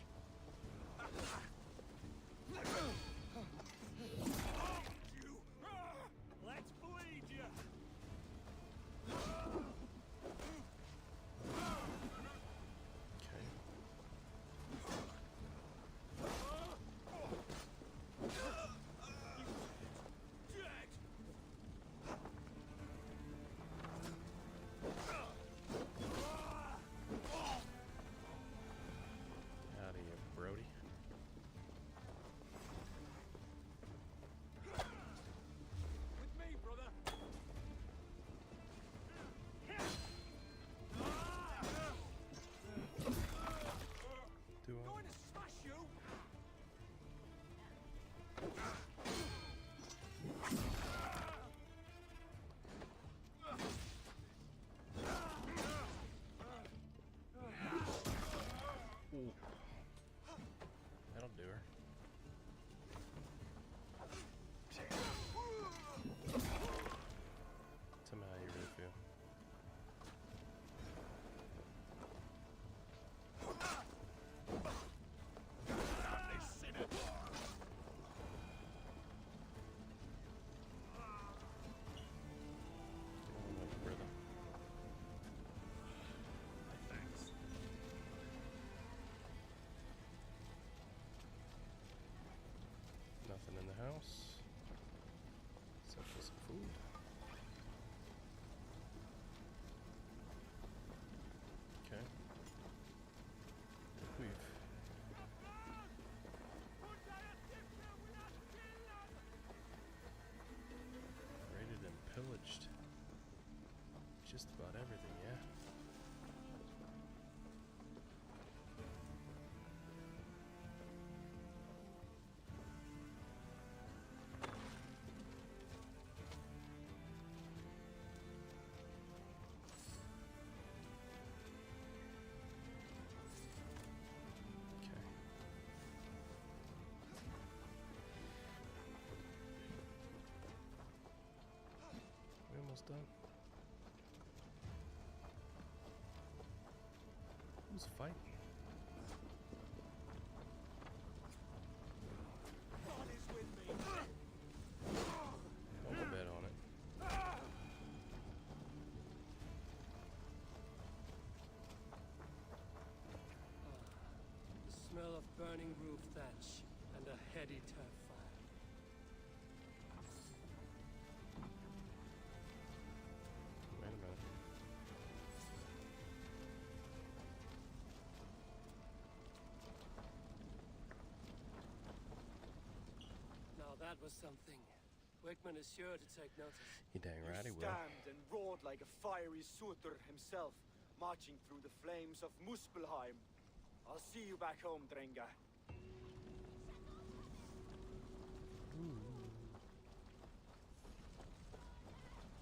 Let's bleed you. Okay. Dead. Out of here, Brody. With me, brother. Do I? Going to smash you. Ooh. That'll do her. Tell me how you really feel. Get on up, brother. Nothing in the house. Except for some food. Okay. I think we've raided and pillaged just about everything, yeah? almost done. Who's fighting? God is with me. I'll bet on it. The smell of burning roof thatch and a heady turf fire. Wait a minute. Now that was something. Wickman is sure to take notice. You dang right he will. Stamped and roared like a fiery suitor himself, marching through the flames of Muspelheim. I'll see you back home, Drenga.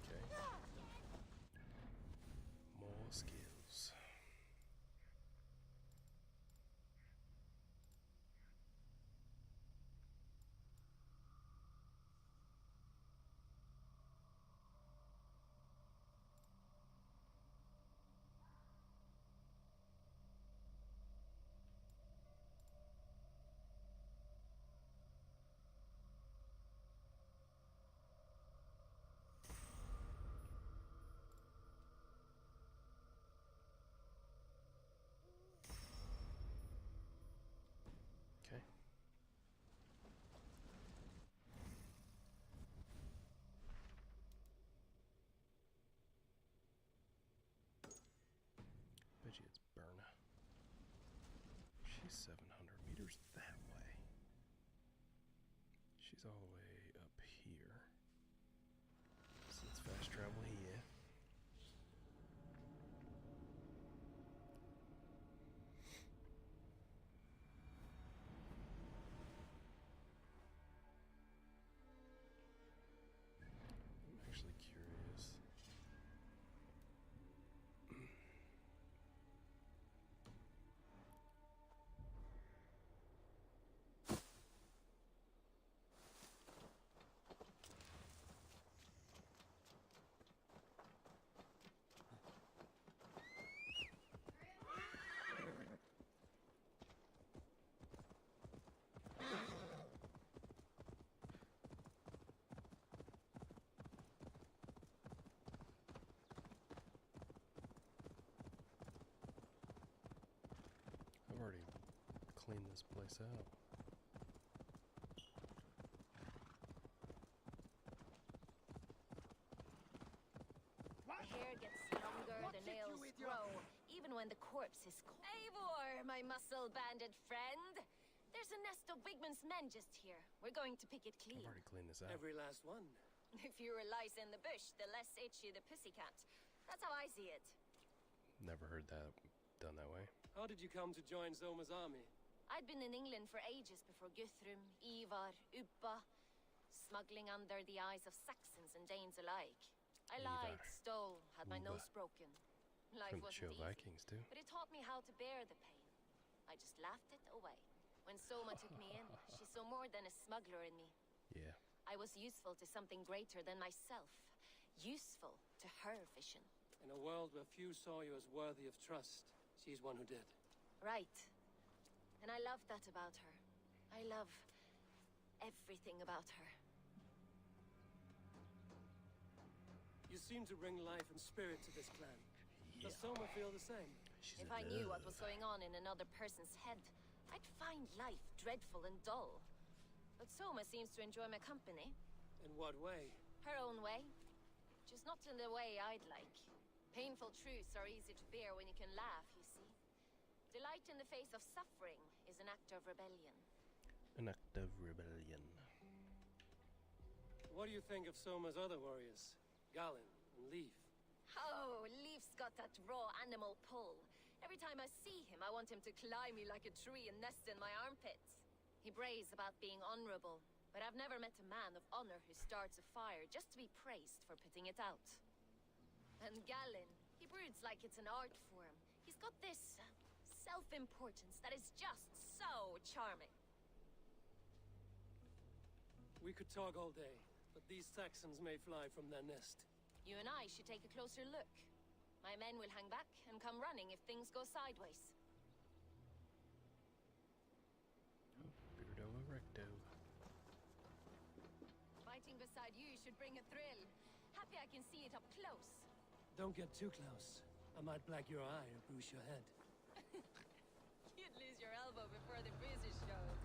Okay. More skills. Okay. Bet you it's Berna. She's 700 meters that way. She's all the way up here. So it's fast travel here. I'm actually curious. I've already cleaned this place out. The hair gets longer, the nails grow, even when the corpse is cold. Eivor, my muscle-banded friend! There's a nest of Wigman's men just here. We're going to pick it clean. I've already cleaned this out. Every last one. The fewer lice in the bush, the less itchy the pussycat. That's how I see it. Never heard that done that way. How did you come to join Zoma's army? I'd been in England for ages before Guthrum, Ivar, Ubba, smuggling under the eyes of Saxons and Danes alike. I lied, Ivar. stole, had my Ubba. nose broken. Life From the show wasn't easy, Vikings too. but it taught me how to bear the pain. I just laughed it away. When Soma took me in, she saw more than a smuggler in me. Yeah. I was useful to something greater than myself. Useful to her vision. In a world where few saw you as worthy of trust, she's one who did. Right. And I love that about her. I love everything about her. You seem to bring life and spirit to this clan. Does Soma feel the same? If I knew what was going on in another person's head, I'd find life dreadful and dull. But Soma seems to enjoy my company. In what way? Her own way. Just not in the way I'd like. Painful truths are easy to bear when you can laugh, you see. Delight in the face of suffering is an act of rebellion. An act of rebellion. What do you think of Soma's other warriors? Galin and Leaf? Oh, Leaf's got that raw animal pull. Every time I see him, I want him to climb me like a tree and nest in my armpits. He brays about being honorable, but I've never met a man of honor who starts a fire just to be praised for putting it out. And Galin, he broods like it's an art form. He's got this self-importance that is just so charming. We could talk all day, but these Saxons may fly from their nest. You and I should take a closer look. My men will hang back and come running if things go sideways. Beardo erecto. Fighting beside you should bring a thrill. Happy I can see it up close. Don't get too close. I might black your eye or bruise your head. You'd lose your elbow before the bruises showed.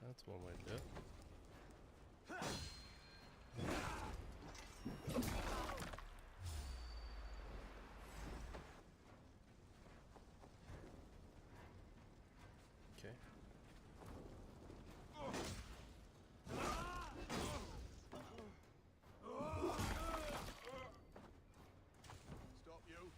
That's one way to do it. Okay. Stop you.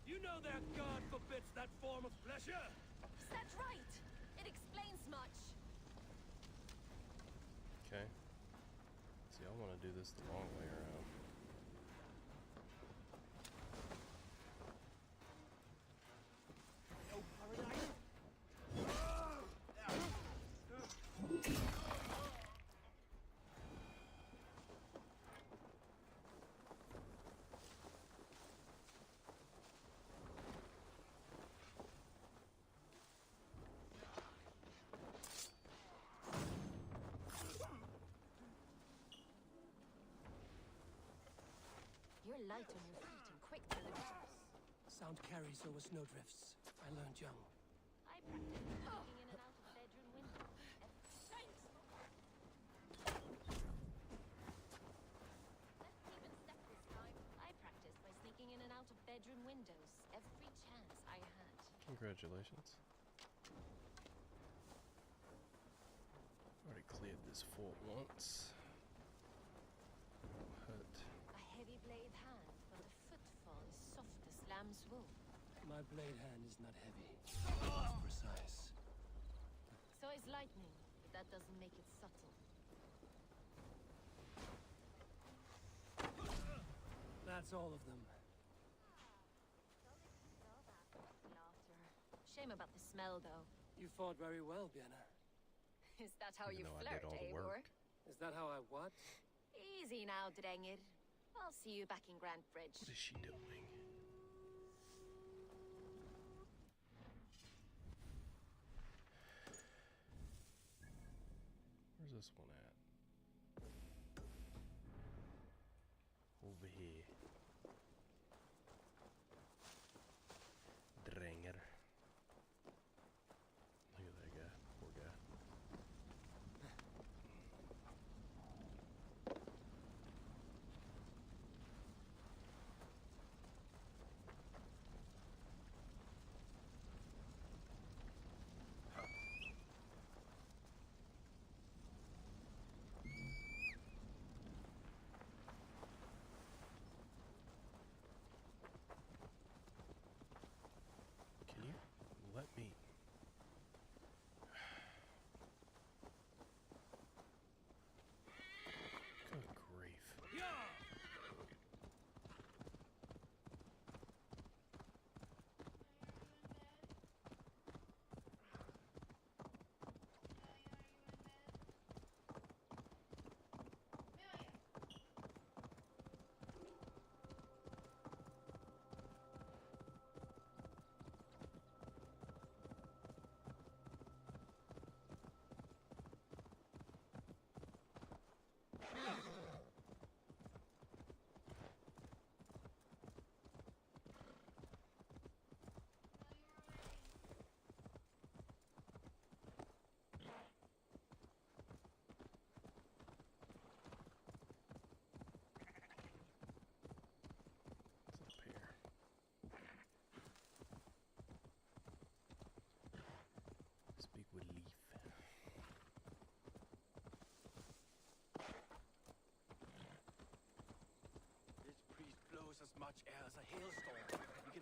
You know that God forbids that form of pleasure? Is that right? It explains much. Okay. See, I want to do this the long way around. No paradise? You're light on your feet and quick to the rivers. Sound carries over snowdrifts. I learned young. I practice sneaking in and out of bedroom windows. Thanks! Let's even step this time. I practiced by sneaking in and out of bedroom windows every chance I had. Congratulations. Already cleared this fort once. Hut. A heavy blade hand, but the footfall is soft as lamb's wool. My blade hand is not heavy. It's precise. So is lightning, but that doesn't make it subtle. That's all of them. Laughter. Shame about the smell, though. You fought very well, Vienna. Is that how Even you though I flirt, did all the Eivor? work. Is that how I what? Easy now, Drengir. I'll see you back in Grand Bridge. What is she doing? Where's this one at? Over here. Drengir. Look at that guy.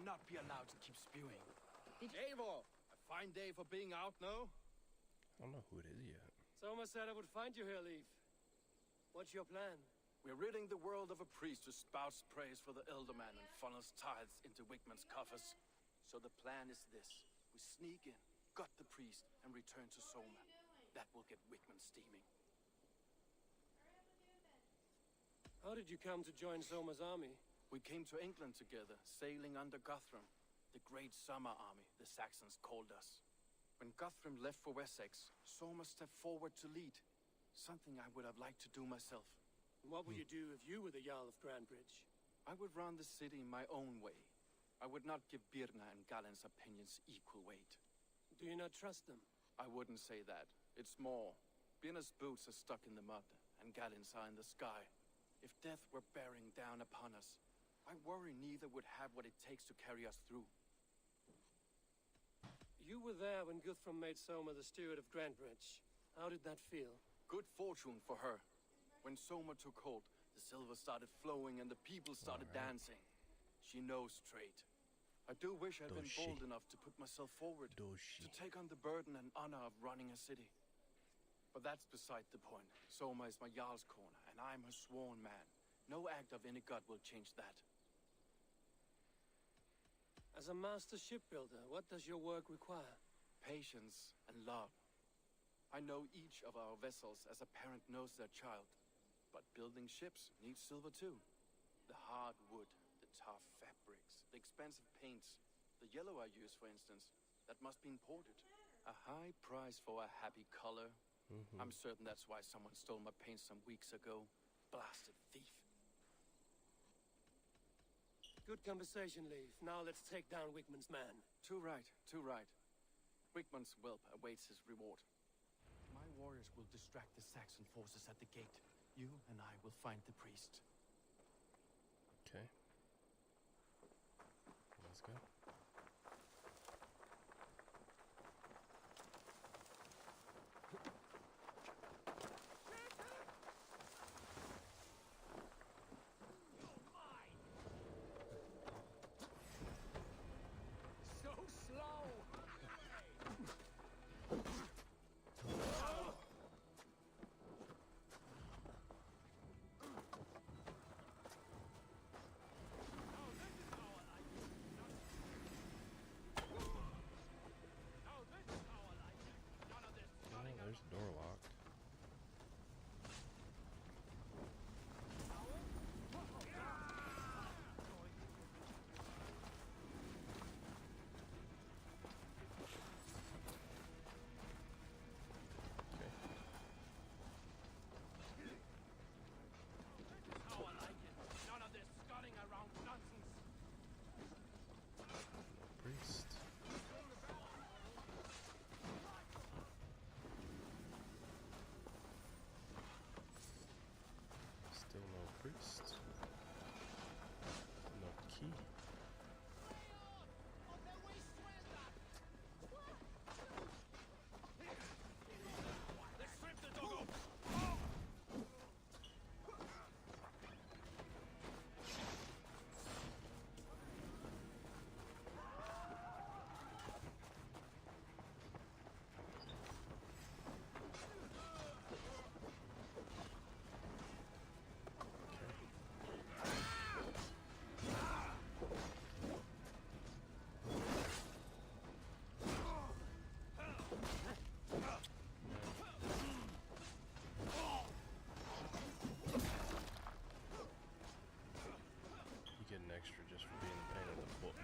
should not be allowed to keep spewing. Eivor! A fine day for being out, no? I don't know who it is yet. Soma said I would find you here, Leaf. What's your plan? We're ridding the world of a priest who spouts praise for the Elderman and funnels tithes into Wigman's coffers. So the plan is this. We sneak in, gut the priest, and return to Soma. That will get Wigman steaming. How did you come to join Soma's army? We came to England together, sailing under Guthrum. The Great Summer Army, the Saxons called us. When Guthrum left for Wessex, Soma stepped forward to lead. Something I would have liked to do myself. What would you do if you were the Jarl of Grandbridge? I would run the city my own way. I would not give Birna and Galen's opinions equal weight. Do you not trust them? I wouldn't say that. It's more. Birna's boots are stuck in the mud, and Galen's are in the sky. If death were bearing down upon us, I worry neither would have what it takes to carry us through. You were there when Guthrum made Soma the steward of Grandbridge. How did that feel? Good fortune for her. When Soma took hold, the silver started flowing and the people started dancing. She knows trade. I do wish I'd been bold enough to put myself forward, to take on the burden and honor of running a city. But that's beside the point. Soma is my Jarl's corner, and I'm her sworn man. No act of any god will change that. As a master shipbuilder, what does your work require? Patience and love. I know each of our vessels as a parent knows their child. But building ships needs silver too. The hard wood, the tough fabrics, the expensive paints, the yellow I use, for instance, that must be imported. A high price for a happy color. I'm certain that's why someone stole my paint some weeks ago. Blasted thief. Good conversation, Leaf. Now let's take down Wigman's man. Too right, too right. Wigman's whelp awaits his reward. My warriors will distract the Saxon forces at the gate. You and I will find the priest. Okay. Let's go. So slow! There's the door locked. How I like it. None of this scudding around nonsense. Priest. Still no priest. No key. Let's strip the doggo! You get an extra just for being a pain in the foot.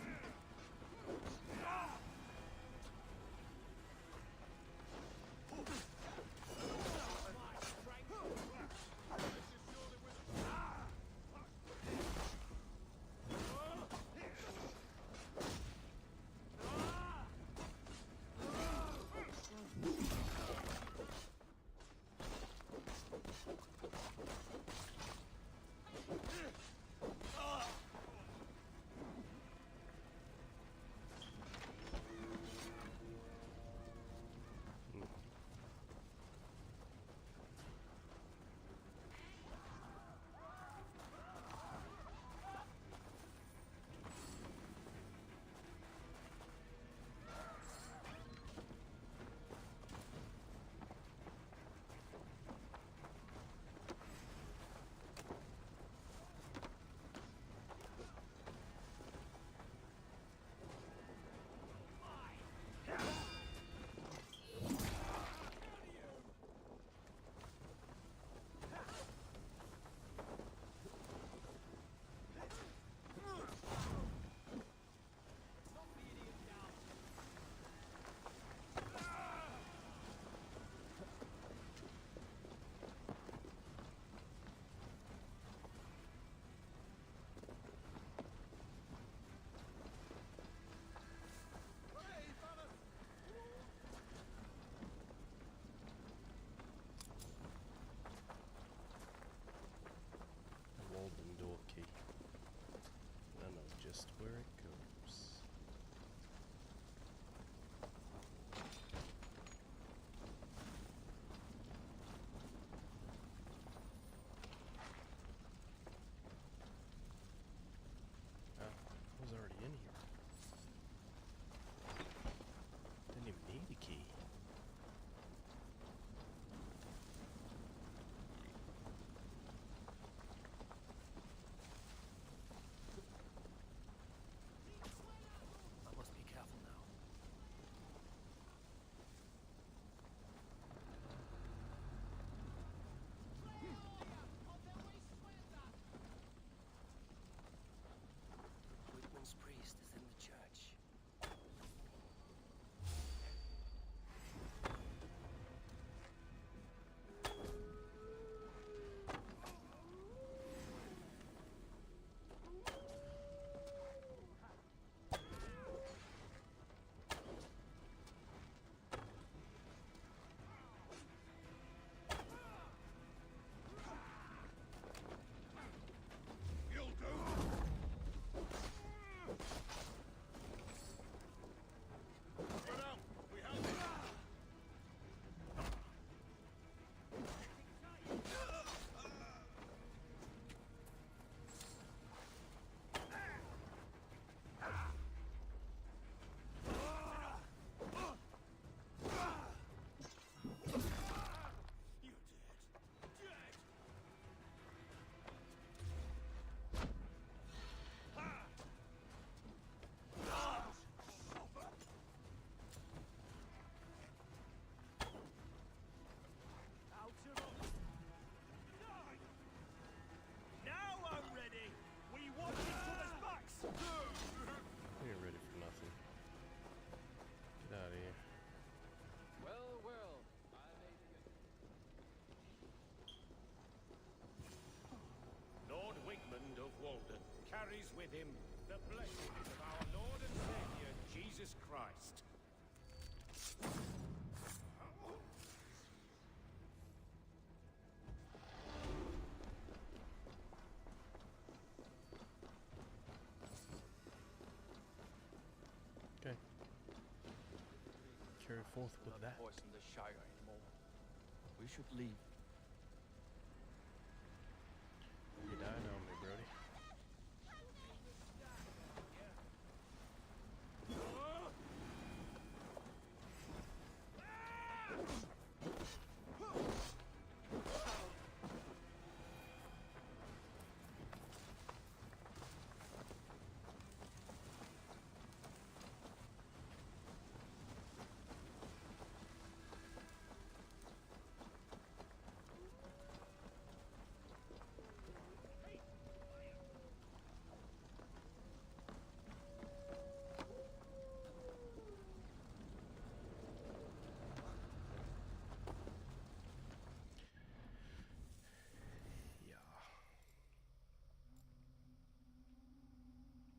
with him the blessings of our Lord and Savior, Jesus Christ. Okay. Carry forth with Not that. voice in the Shire anymore. We should leave. You died on me, Brody.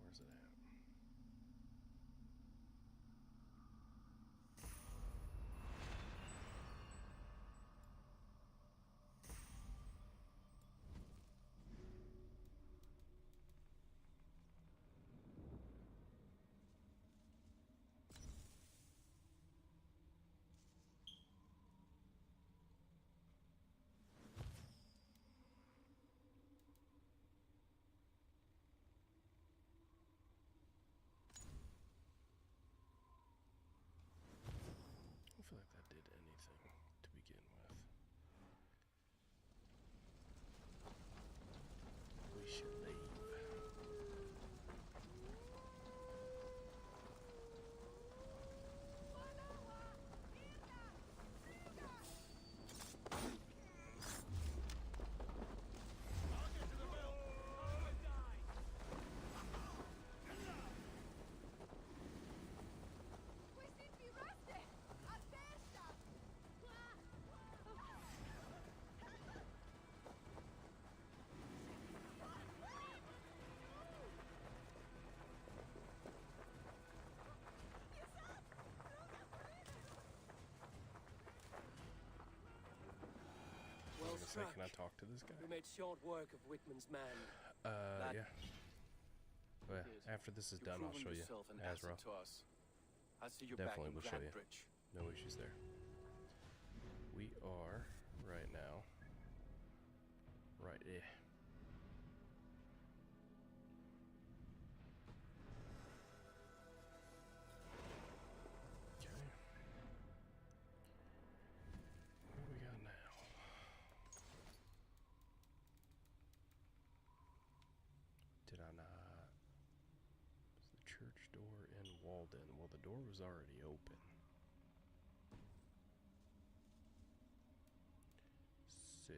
Where's it at? I feel like that did anything to begin with. We should leave. Well Say, struck. can I talk to this guy? We made short work of Wickman's man. Yeah. Well, after this is done, I'll show you Azra. I'll see you Definitely back will in show you. Grantbridge. No issues there. We are right now. Right, eh. Okay. What do we got now? Did I not? It's the church door in Walden. Well, the door was already open. So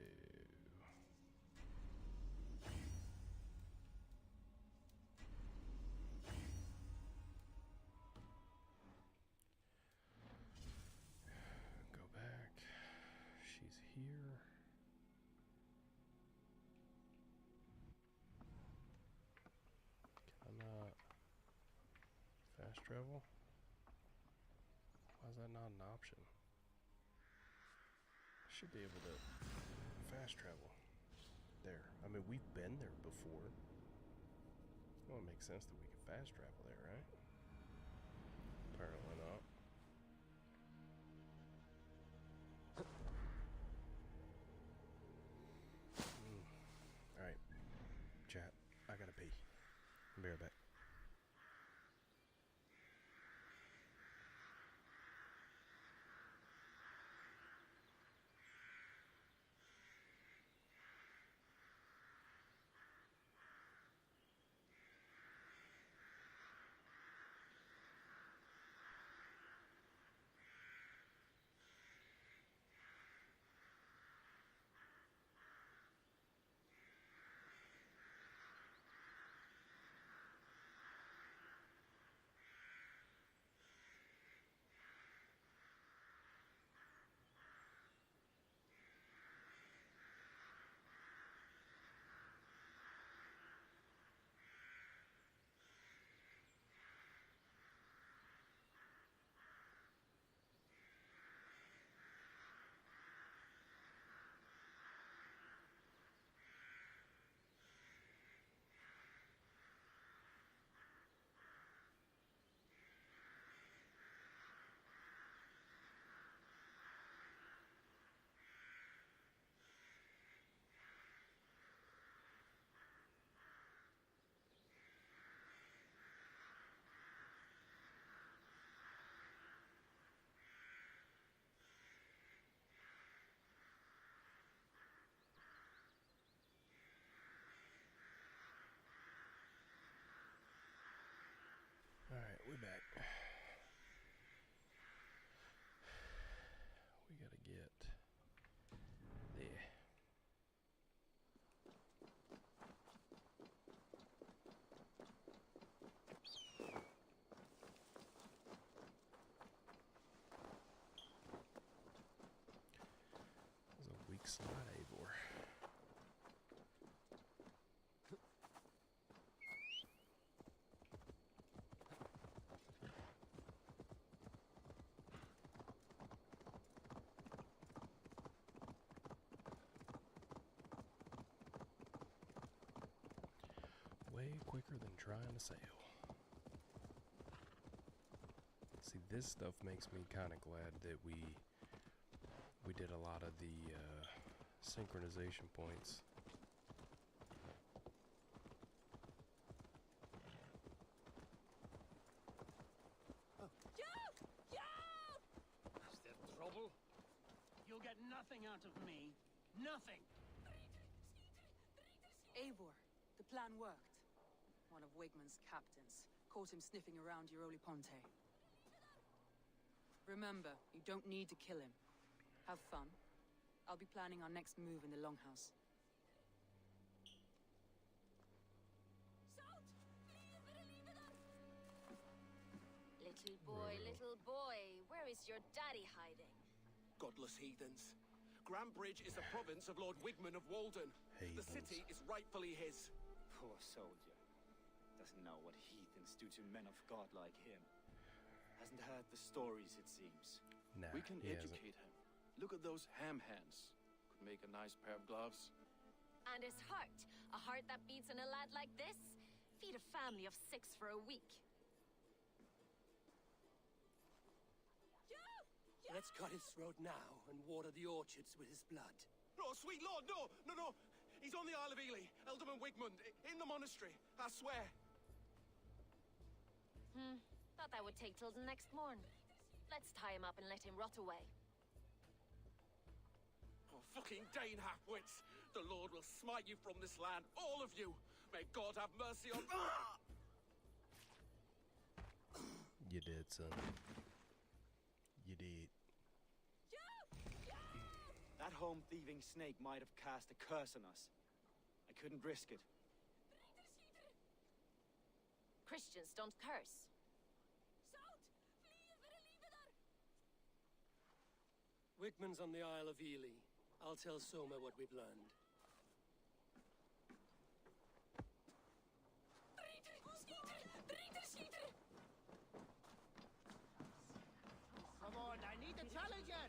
go back. She's here. Can I not fast travel? Why is that not an option? I should be able to fast travel. There. I mean, we've been there before. Well, it makes sense that we can fast travel there, right? Apparently not. Alright. Chat. I gotta pee. I'll be right back. slide, Eivor. Way quicker than trying to sail. See, this stuff makes me kind of glad that we did a lot of the synchronization points. Is there trouble? You'll get nothing out of me. Nothing. Eivor, the plan worked. One of Wigman's captains caught him sniffing around Euroli Ponte. Remember, you don't need to kill him. Have fun. I'll be planning our next move in the Longhouse. Little boy, where is your daddy hiding? Godless heathens. Grandbridge is a province of Lord Wigman of Walden. The city is rightfully his. Poor soldier. Doesn't know what heathens do to men of God like him. Hasn't heard the stories, it seems. Nah, we can educate him. Look at those ham hands. Could make a nice pair of gloves. And his heart. A heart that beats in a lad like this? Feed a family of 6 for a week. Let's cut his throat now and water the orchards with his blood. Oh, sweet lord, no! No! He's on the Isle of Ely, Ealdorman Wigmund, in the monastery, I swear. Thought that would take till the next morn. Let's tie him up and let him rot away. Oh, fucking Dane halfwits! The Lord will smite you from this land, all of you! May God have mercy on... You did, son. You did. That home-thieving snake might have cast a curse on us. I couldn't risk it. Christians don't curse. Wigman's on the Isle of Ely. I'll tell Soma what we've learned. Come on, I need a challenger!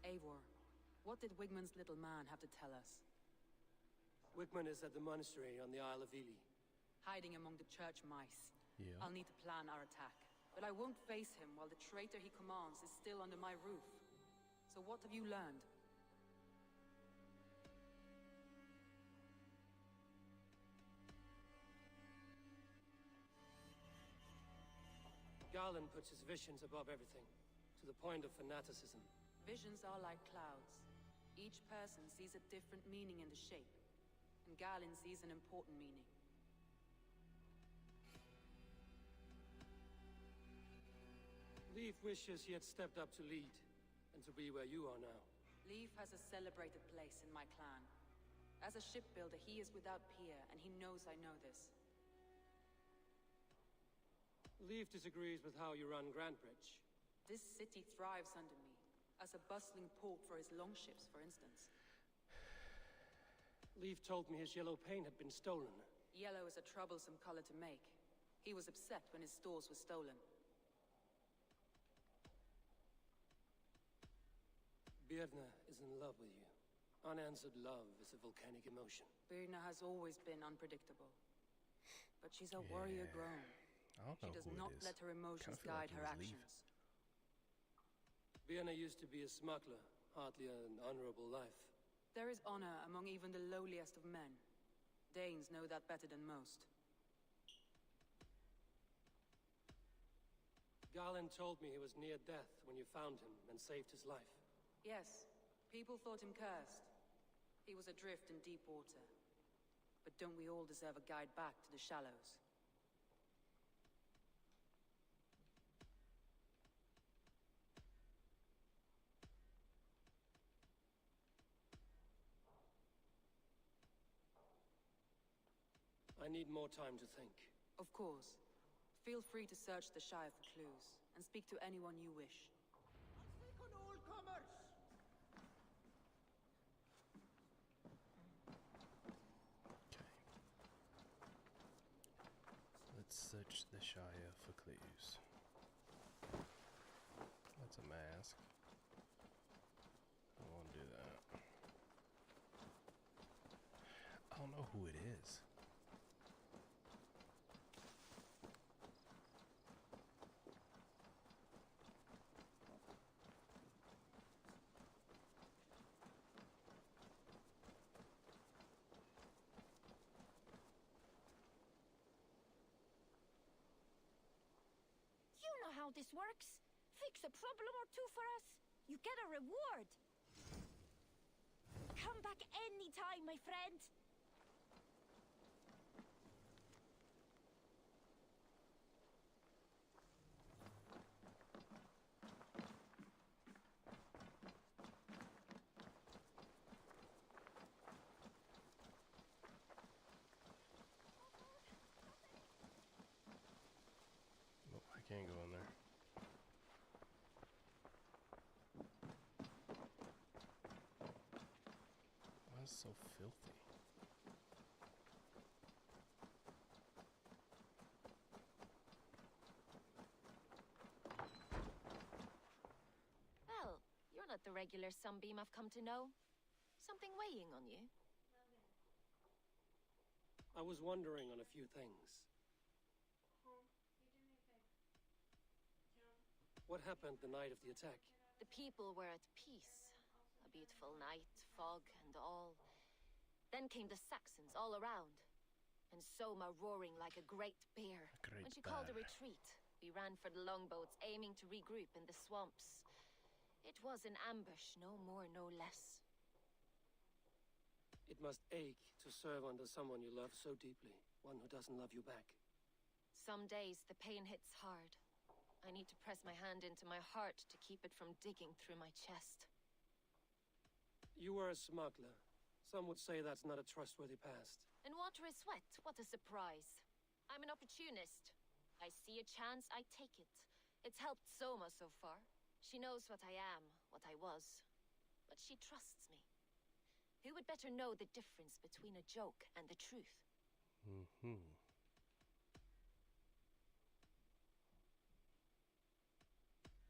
Eivor, what did Wigman's little man have to tell us? Wigman is at the monastery on the Isle of Ely. Hiding among the church mice. Yeah. I'll need to plan our attack. But I won't face him while the traitor he commands is still under my roof. So what have you learned? Galen puts his visions above everything, to the point of fanaticism. Visions are like clouds. Each person sees a different meaning in the shape, and Galen sees an important meaning. Leif wishes he had stepped up to lead, and to be where you are now. Leif has a celebrated place in my clan. As a shipbuilder, he is without peer, and he knows I know this. Leif disagrees with how you run Grandbridge. This city thrives under me, as a bustling port for his longships, for instance. Leif told me his yellow paint had been stolen. Yellow is a troublesome color to make. He was upset when his stores were stolen. Birna is in love with you. Unanswered love is a volcanic emotion. Birna has always been unpredictable. But she's a warrior grown. I don't know She does who not it is. let her emotions Kinda feel like guide it her was Leif. actions. Birna used to be a smuggler, hardly an honorable life. There is honor among even the lowliest of men. Danes know that better than most. Galen told me he was near death when you found him and saved his life. Yes, people thought him cursed. He was adrift in deep water. But don't we all deserve a guide back to the shallows? I need more time to think. Of course. Feel free to search the Shire for clues, and speak to anyone you wish. They can all come Search the Shire for clues. That's a mask. I won't do that. I don't know who it is. You know how this works. Fix a problem or two for us, you get a reward. Come back anytime, my friend. Oh, I can't go in there. Why is it so filthy? Well, you're not the regular sunbeam I've come to know. Something weighing on you. I was wondering on a few things. What happened the night of the attack? The people were at peace. A beautiful night, fog and all. Then came the Saxons all around. And Soma roaring like a great bear. When she called a retreat, we ran for the longboats, aiming to regroup in the swamps. It was an ambush, no more, no less. It must ache to serve under someone you love so deeply, one who doesn't love you back. Some days the pain hits hard. I need to press my hand into my heart to keep it from digging through my chest. You were a smuggler. Some would say that's not a trustworthy past. And water is wet, what a surprise. I'm an opportunist. I see a chance, I take it. It's helped Soma so far. She knows what I am, what I was. But she trusts me. Who would better know the difference between a joke and the truth? Mm-hmm.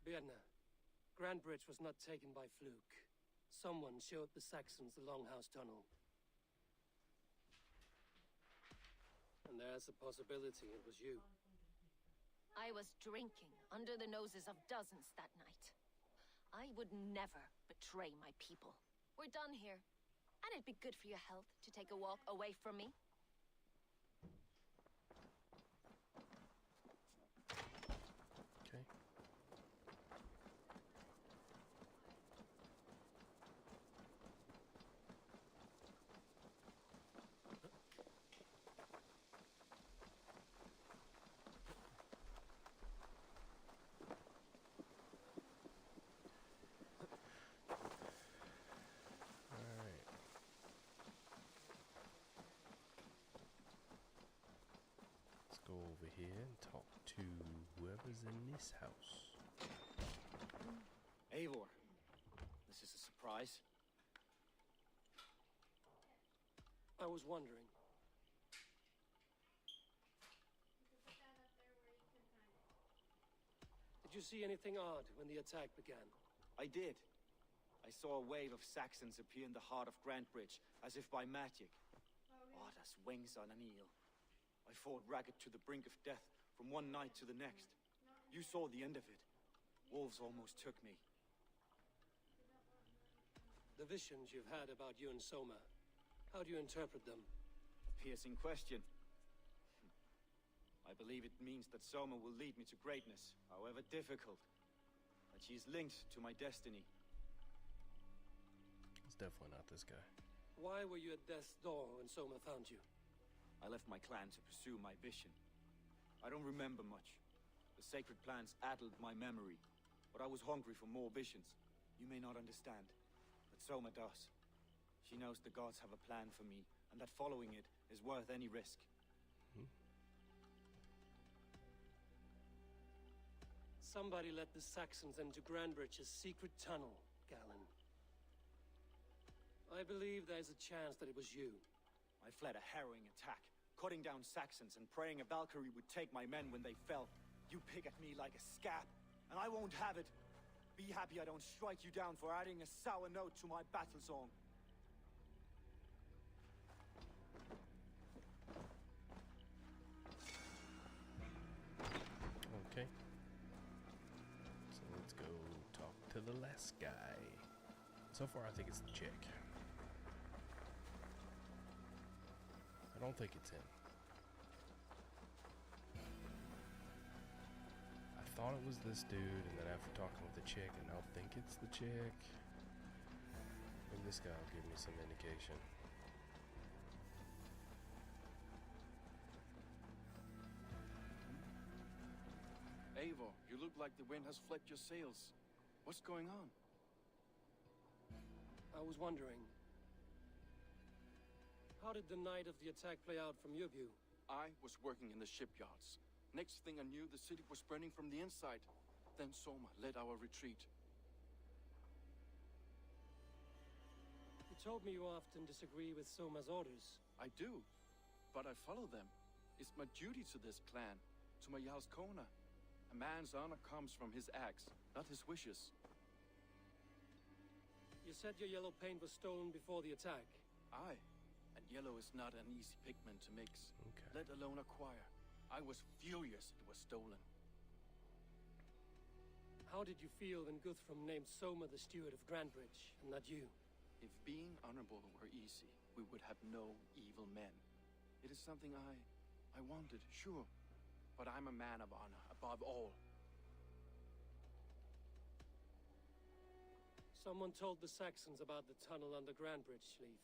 Birna, Grand Bridge was not taken by fluke. Someone showed the Saxons the Longhouse Tunnel. And there's a possibility it was you. I was drinking under the noses of dozens that night. I would never betray my people. We're done here. And it'd be good for your health to take a walk away from me. Okay. Go over here and talk to whoever's in this house. Eivor, this is a surprise. I was wondering. Did you see anything odd when the attack began? I did. I saw a wave of Saxons appear in the heart of Grand Bridge, as if by magic. Odd as wings on an eel. I fought ragged to the brink of death from one night to the next. You saw the end of it. Wolves almost took me. The visions you've had about you and Soma, how do you interpret them? A piercing question. I believe it means that Soma will lead me to greatness, however difficult. That she is linked to my destiny. It's definitely not this guy. Why were you at death's door when Soma found you? I left my clan to pursue my vision. I don't remember much. The sacred plans addled my memory, but I was hungry for more visions. You may not understand, but Soma does. She knows the gods have a plan for me, and that following it is worth any risk. Somebody let the Saxons into Grand Bridge's secret tunnel, Galen. I believe there's a chance that it was you. I fled a harrowing attack, cutting down Saxons and praying a Valkyrie would take my men when they fell. You pick at me like a scab, and I won't have it. Be happy I don't strike you down for adding a sour note to my battle song. Okay. So let's go talk to the last guy. So far, I think it's the chick. I don't think it's him. I thought it was this dude, and then after talking with the chick, and I'll think it's the chick. Maybe this guy will give me some indication. Eivor, you look like the wind has flecked your sails. What's going on? I was wondering, how did the night of the attack play out from your view? I was working in the shipyards. Next thing I knew, the city was burning from the inside. Then Soma led our retreat. You told me you often disagree with Soma's orders. I do, but I follow them. It's my duty to this clan, to my Jarl's Kona. A man's honor comes from his acts, not his wishes. You said your yellow paint was stolen before the attack. Aye, and yellow is not an easy pigment to mix, let alone acquire. I was furious it was stolen. How did you feel when Guthrum named Soma the steward of Grandbridge, and not you? If being honorable were easy, we would have no evil men. It is something I wanted, sure, but I'm a man of honor, above all. Someone told the Saxons about the tunnel under Grandbridge, Leaf.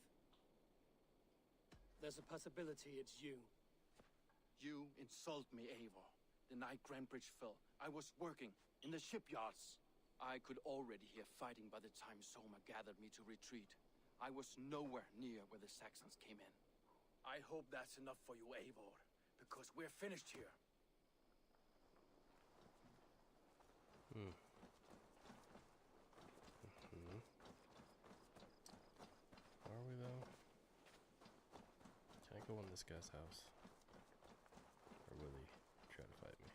There's a possibility it's you. You insult me, Eivor. The night Grandbridge fell, I was working in the shipyards. I could already hear fighting by the time Soma gathered me to retreat. I was nowhere near where the Saxons came in. I hope that's enough for you, Eivor, because we're finished here. Are we though? Can I go in this guy's house? Or will he try to fight me?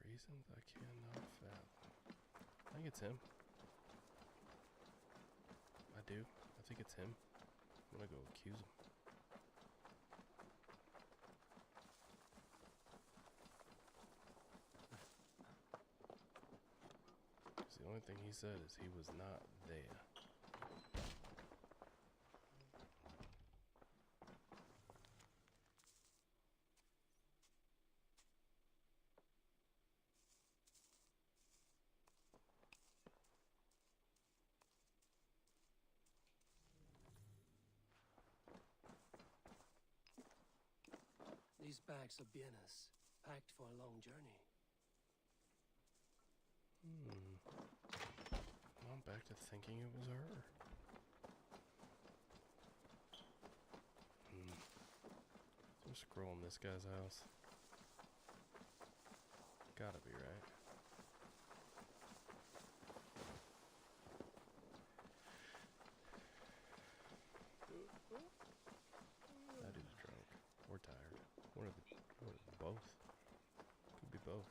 Reasons I cannot fathom. I think it's him. I do. I think it's him. I'm gonna go accuse him. The only thing he said is he was not there. These bags are bienes, packed for a long journey. I'm back to thinking it was her. Just scroll in this guy's house. Gotta be right. That is drunk or tired. One of both. Could be both.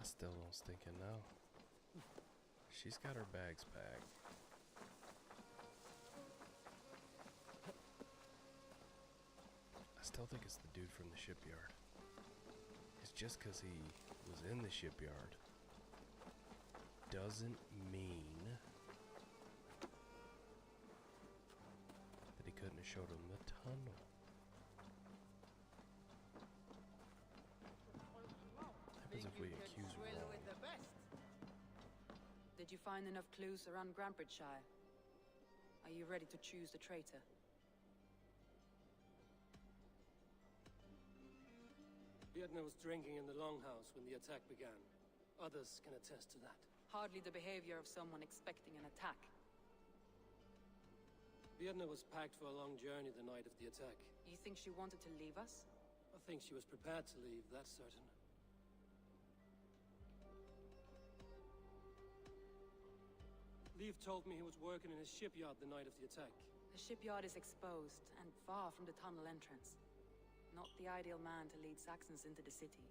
Still don't stinking know. She's got her bags packed. I still think it's the dude from the shipyard. It's just because he was in the shipyard doesn't mean that he couldn't have showed him the tunnel. Happens if we accuse wrong. Did you find enough clues around Grantbridgeshire? Are you ready to choose the traitor? Vietna was drinking in the longhouse when the attack began. Others can attest to that. Hardly the behavior of someone expecting an attack. Vietna was packed for a long journey the night of the attack. You think she wanted to leave us? I think she was prepared to leave, that's certain. Leaf told me he was working in his shipyard the night of the attack. The shipyard is exposed and far from the tunnel entrance. Not the ideal man to lead Saxons into the city.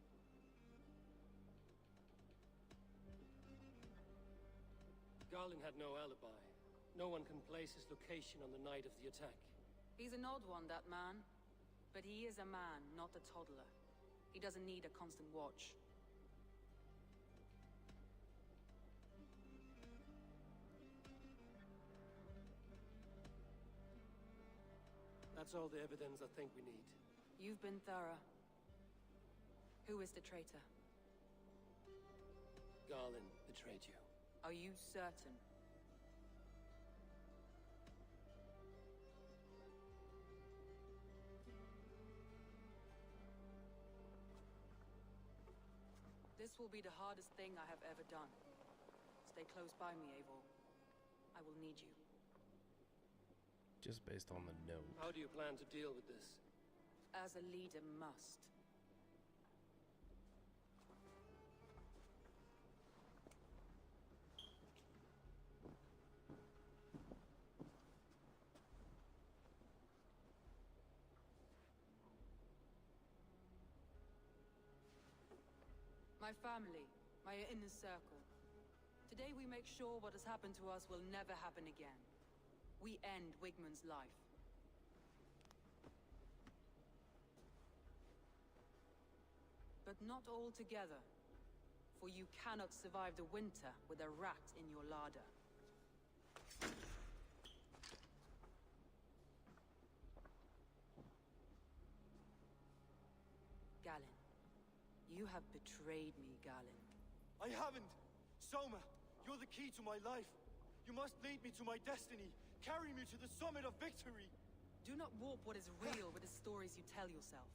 Garlin had no alibi. No one can place his location on the night of the attack. He's an odd one, that man. But he is a man, not a toddler. He doesn't need a constant watch. That's all the evidence I think we need. You've been thorough. Who is the traitor? Garlin betrayed you. Are you certain? This will be the hardest thing I have ever done. Stay close by me, Eivor. I will need you. Just based on the note. How do you plan to deal with this? As a leader must. My family, my inner circle. Today we make sure what has happened to us will never happen again. We end Wigmund's life. But not all together, for you cannot survive the winter with a rat in your larder. Galen. You have betrayed me, Galen. I haven't! Soma, you're the key to my life. You must lead me to my destiny. Carry me to the summit of victory. Do not warp what is real with the stories you tell yourself.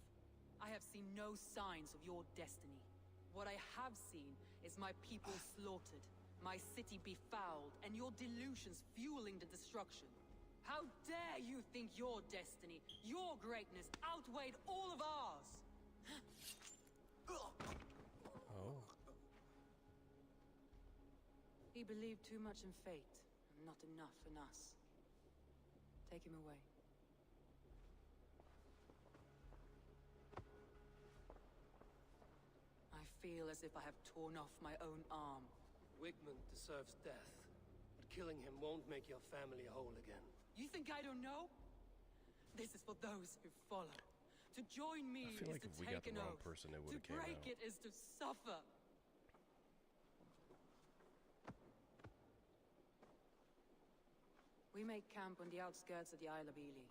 I have seen no signs of your destiny. What I have seen is my people slaughtered, my city befouled, and your delusions fueling the destruction. How dare you think your destiny, your greatness, outweighed all of ours? Oh. He believed too much in fate, and not enough in us. Take him away. I feel as if I have torn off my own arm. Wigmund deserves death, but killing him won't make your family whole again. You think I don't know? This is for those who follow. To join me I feel like is if to we got take the an wrong oath. person, it To would have came break out. it is to suffer. We make camp on the outskirts of the Isle of Ely.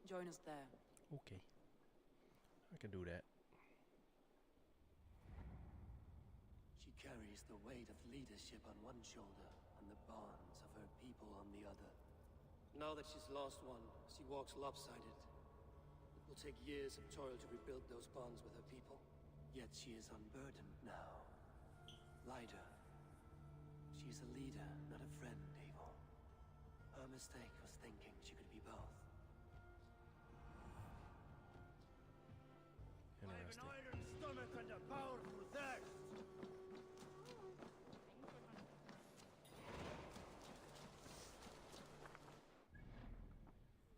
Join us there. Okay. I can do that. She carries the weight of leadership on one shoulder and the bonds of her people on the other. Now that she's lost one, she walks lopsided. It will take years of toil to rebuild those bonds with her people. Yet she is unburdened now. Lighter. She's a leader, not a friend, Eivor. Her mistake was thinking she could be both. Interesting. I have an iron stomach and a powerful thirst.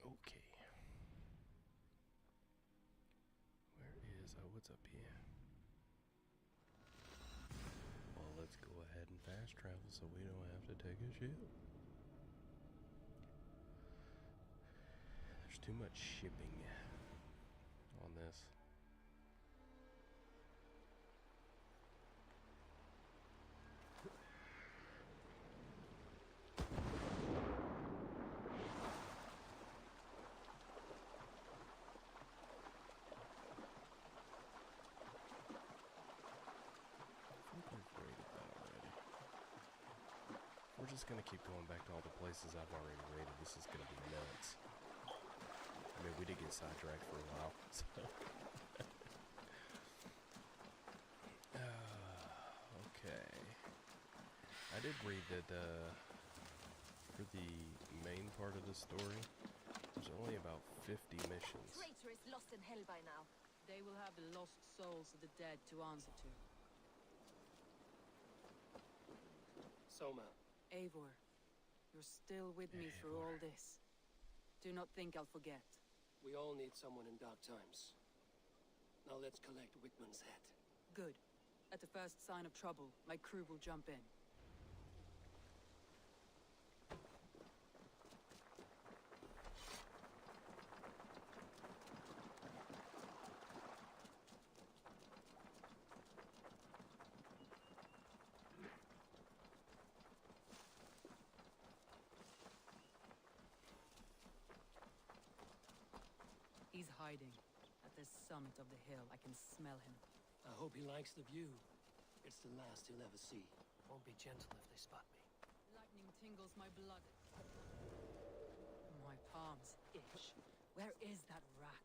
Okay. Where is what's up here? Well, let's go ahead and fast travel so we don't have to take a ship. There's too much shipping. this. We're just gonna keep going back to all the places I've already raided. This is gonna be nuts. I mean, we did get sidetracked for a while, so. Okay. I did read that for the main part of the story, there's only about 50 missions. Traitor is lost in hell by now. They will have the lost souls of the dead to answer to. Soma. Eivor, you're still with me through all this. Do not think I'll forget. We all need someone in dark times. Now let's collect Wickman's head. Good. At the first sign of trouble, my crew will jump in. He's hiding. At the summit of the hill, I can smell him. I hope he likes the view. It's the last he'll ever see. Won't be gentle if they spot me. Lightning tingles my blood. My palms itch. Where is that rat?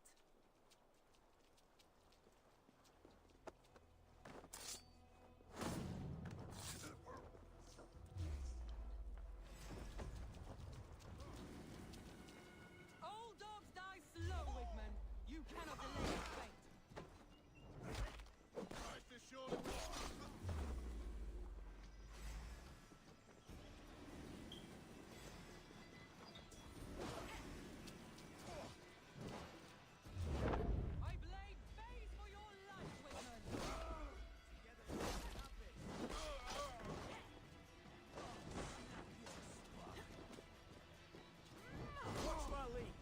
Old dogs die slow, Wigman. You cannot delay your fate. Right, this surely I blade face for your life, Wigman. Watch my lead.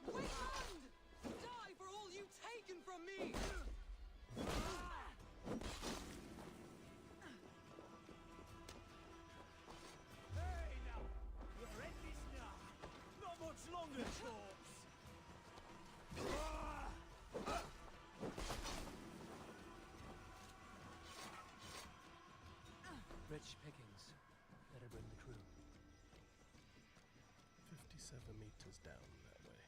Wigman! Die for all you've taken from me! Hey, now. You're at this now. Not much longer, corpse. Rich pickings. Better bring the crew. 57 meters down that way.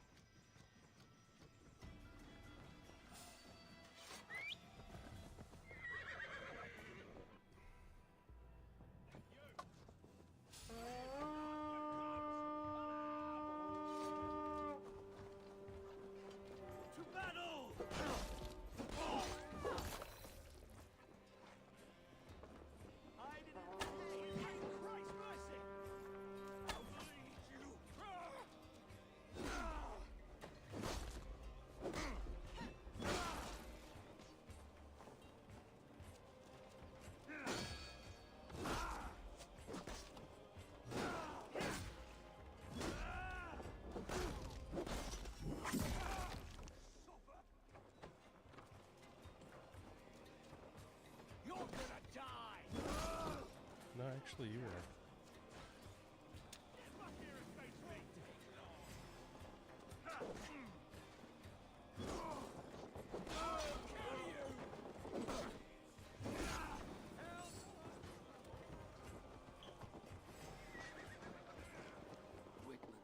To battle! I didn't pay Christ's mercy! I'll bleed you! You're gonna die! No, actually, you are. Wickman.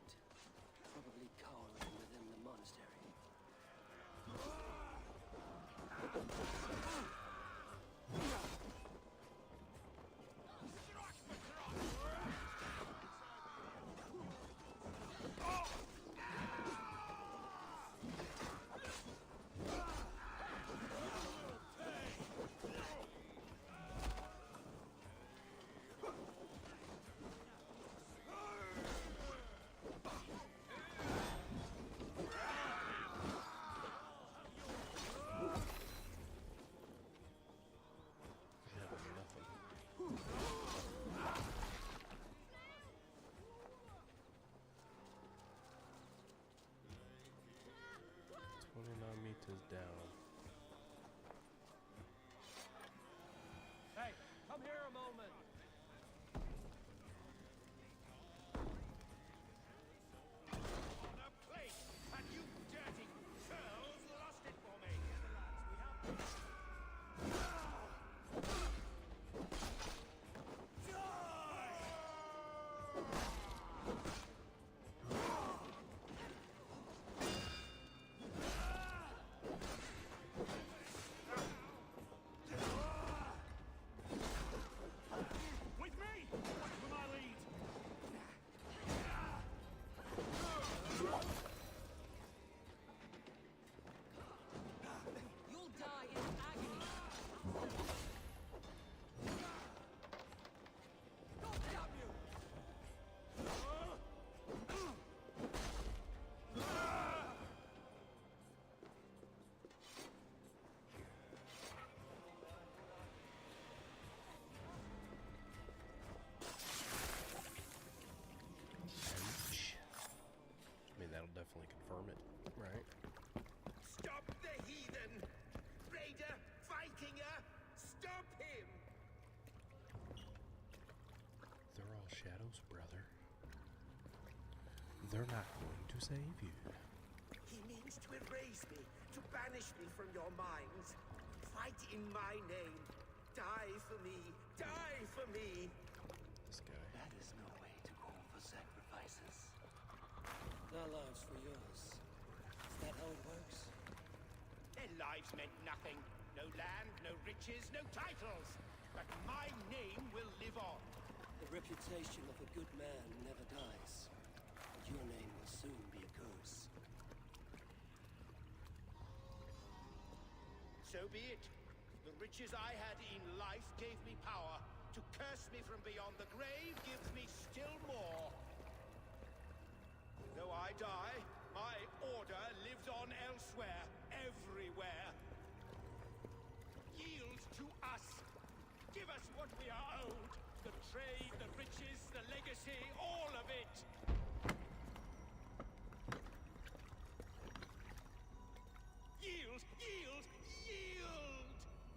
Probably cowering within the monastery. strike for thrust! is down. Hey, come here a moment. On a plate, and you dirty churls lost it for me. With me! Watch for my lead. You'll die in agony. God damn you! Ouch. I mean, that'll definitely confirm it, right? Stop the heathen! Raider, Vikinger, stop him! They're all shadows, brother. They're not going to save you. He means to erase me, to banish me from your minds. Fight in my name. Die for me. Die for me. This guy. That is no way to call for sacrifices. Their lives for yours. Is that how it works? Their lives meant nothing. No land, no riches, no titles. But my name will live on. The reputation of a good man never dies. But your name will soon be a curse. So be it. The riches I had in life gave me power. To curse me from beyond the grave gives me still more. Though I die, my order lives on elsewhere, everywhere. Yield to us. Give us what we are owed. The trade, the riches, the legacy, all of it. Yield, yield, yield!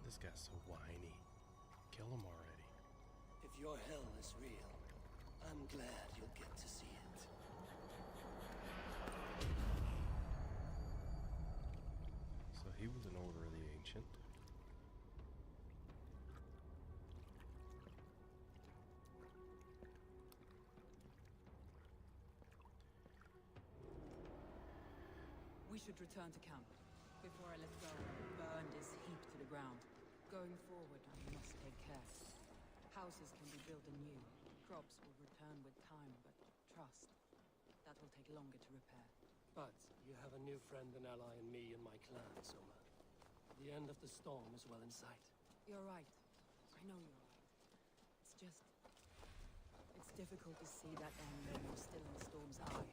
This guy's so whiny. Kill him already. If your hell is real, I'm glad you'll get to see it. So he was an Order of the Ancient. We should return to camp. Before I let go, burned is heaped to the ground. Going forward, I must take care. Houses can be built anew. Crops will return with time, but trust, that will take longer to repair. But you have a new friend and ally in me and my clan, Soma. The end of the storm is well in sight. You're right. I know you're right. It's just... it's difficult to see that end when you're still in the storm's eye.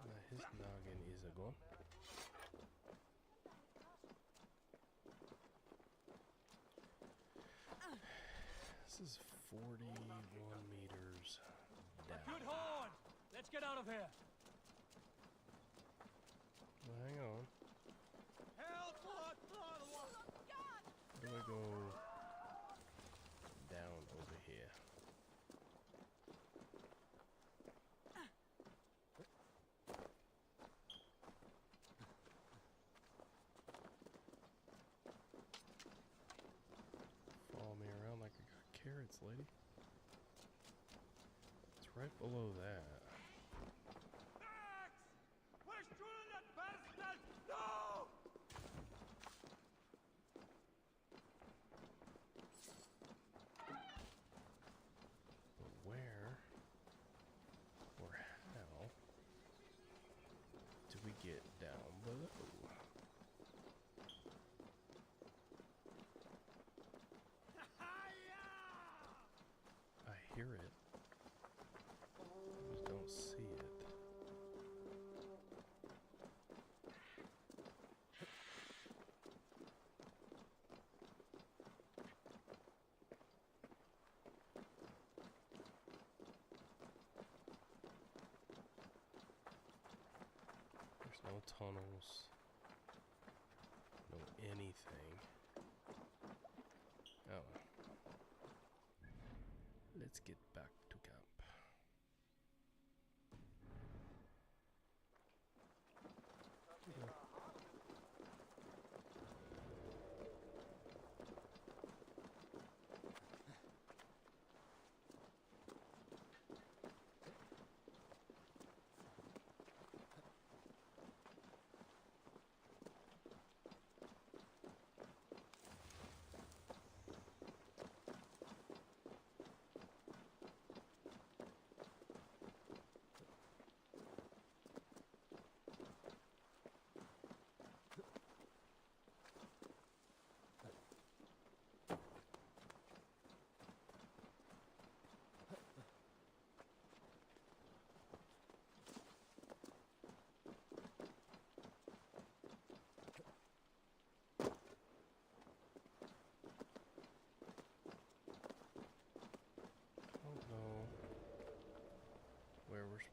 Now his noggin is a gun. This is 41 meters down. Good horn! Let's get out of here. Well, hang on. Help! How do I go down over here? Follow me around like I got carrots, lady. It's right below that. We're shooting that bastard! No! But where or how do we get down below? I hear it. I just don't see it. No tunnels. No anything. Oh. Let's get back to camp.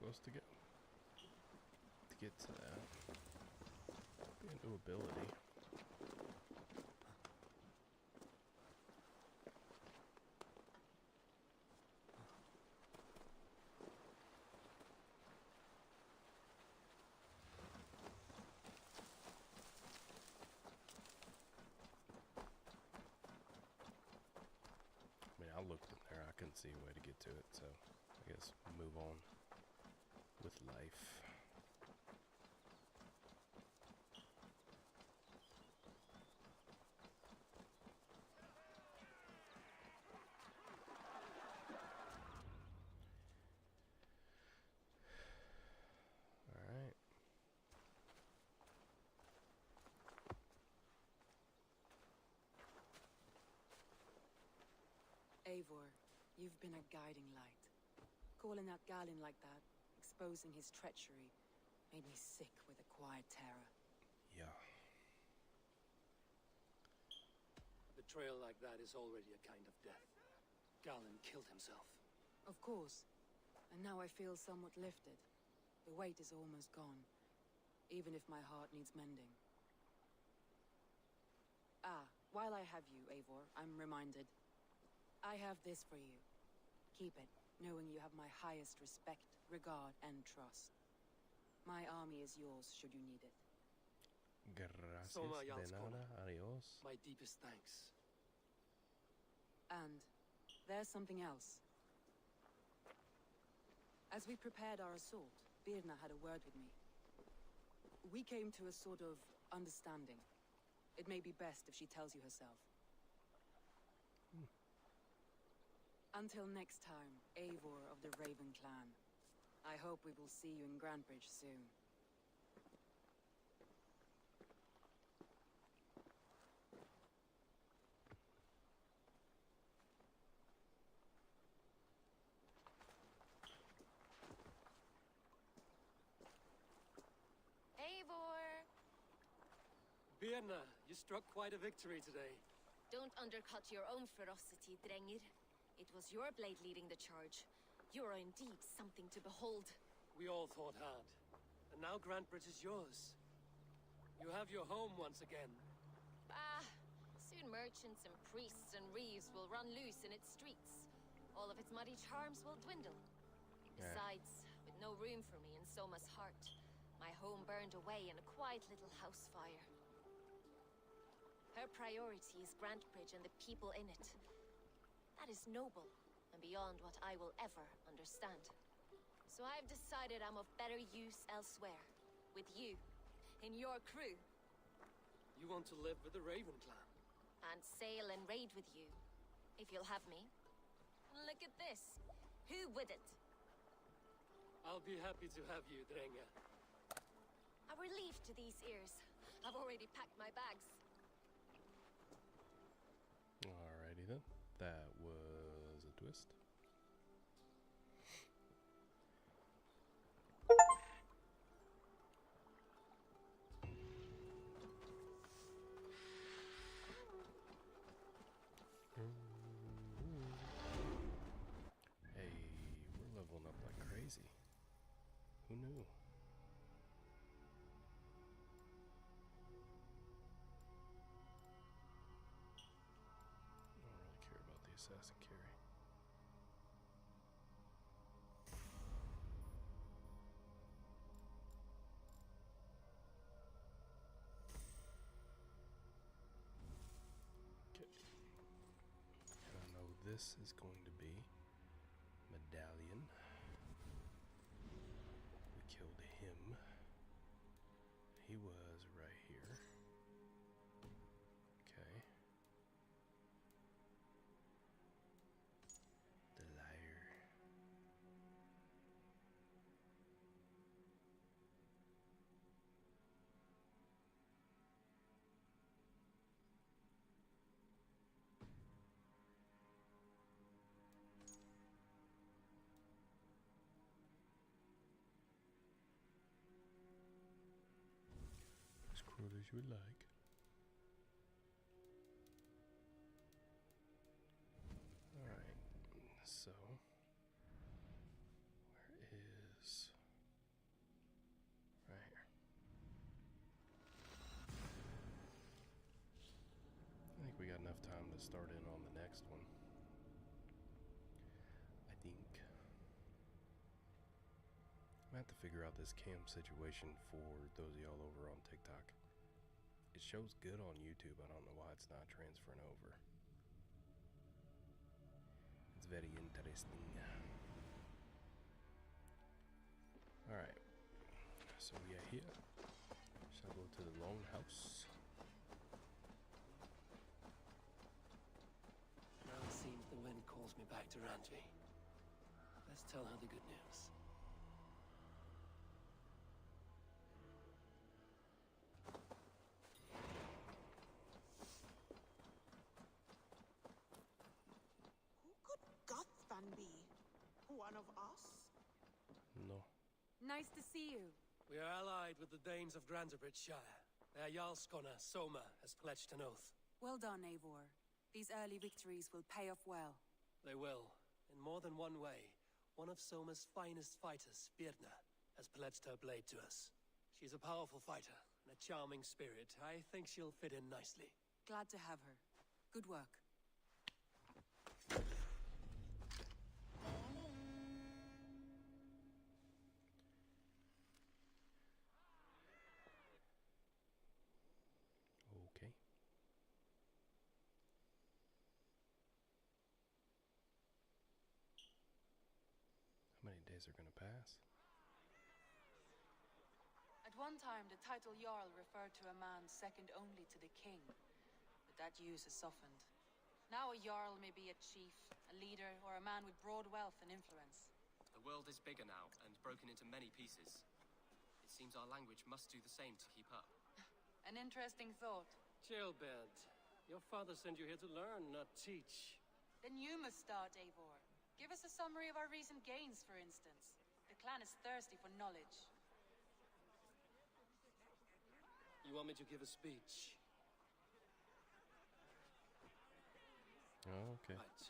Supposed to go to get to that. Into ability. I mean, I looked in there. I couldn't see a way to get to it, so I guess move on with life. All right. Eivor, you've been a guiding light. Calling out Galin like that, exposing his treachery, made me sick with a quiet terror. Yeah. Betrayal like that is already a kind of death. Galin killed himself. Of course. And now I feel somewhat lifted. The weight is almost gone, even if my heart needs mending. Ah, while I have you, Eivor, I'm reminded. I have this for you. Keep it, knowing you have my highest respect, regard, and trust. My army is yours, should you need it. Gracias, Soma de nada, adios. My deepest thanks. And there's something else. As we prepared our assault, Birna had a word with me. We came to a sort of understanding. It may be best if she tells you herself. Until next time, Eivor of the Raven Clan. I hope we will see you in Grantebridge soon. Eivor! Birna, you struck quite a victory today. Don't undercut your own ferocity, Drengir. It was your blade leading the charge. You are indeed something to behold. We all fought hard. And now Grantebridge is yours. You have your home once again. Ah, soon merchants and priests and reeves will run loose in its streets. All of its muddy charms will dwindle. Besides, with no room for me in Soma's heart, my home burned away in a quiet little house fire. Her priority is Grantebridge and the people in it. That is noble, and beyond what I will ever understand. So I've decided I'm of better use elsewhere. With you. In your crew. You want to live with the Raven Clan? And sail and raid with you. If you'll have me. Look at this. Who wouldn't? I'll be happy to have you, Drenge. A relief to these ears. I've already packed my bags. Alrighty then. That was a twist. Hey, we're leveling up like crazy. Who knew? assassin carry. Okay. And I know this is going to be Medallion. We killed him. He was right here. Okay. The liar. As cruel as you would like. Alright, so where is right here? I think we got enough time to start in on the next one. I think I'm gonna have to figure out this cam situation for those of y'all over on TikTok. It shows good on YouTube. I don't know why it's not transferring over. It's very interesting. Alright. So we are here. Shall I go to the longhouse? Now it seems the wind calls me back to Randvi. Let's tell her the good news. One of us? No. Nice to see you. We are allied with the Danes of Grantebridgeshire. Their Jarlskona, Soma, has pledged an oath. Well done, Eivor. These early victories will pay off well. They will. In more than one way. One of Soma's finest fighters, Birna, has pledged her blade to us. She's a powerful fighter and a charming spirit. I think she'll fit in nicely. Glad to have her. Good work. Okay. How many days are gonna pass? At one time, the title Jarl referred to a man second only to the king, but that use has softened. Now a Jarl may be a chief, a leader, or a man with broad wealth and influence. The world is bigger now, and broken into many pieces. It seems our language must do the same to keep up. An interesting thought. Chilbert, your father sent you here to learn, not teach. Then you must start, Eivor. Give us a summary of our recent gains, for instance. The clan is thirsty for knowledge. You want me to give a speech? Oh, okay. Right.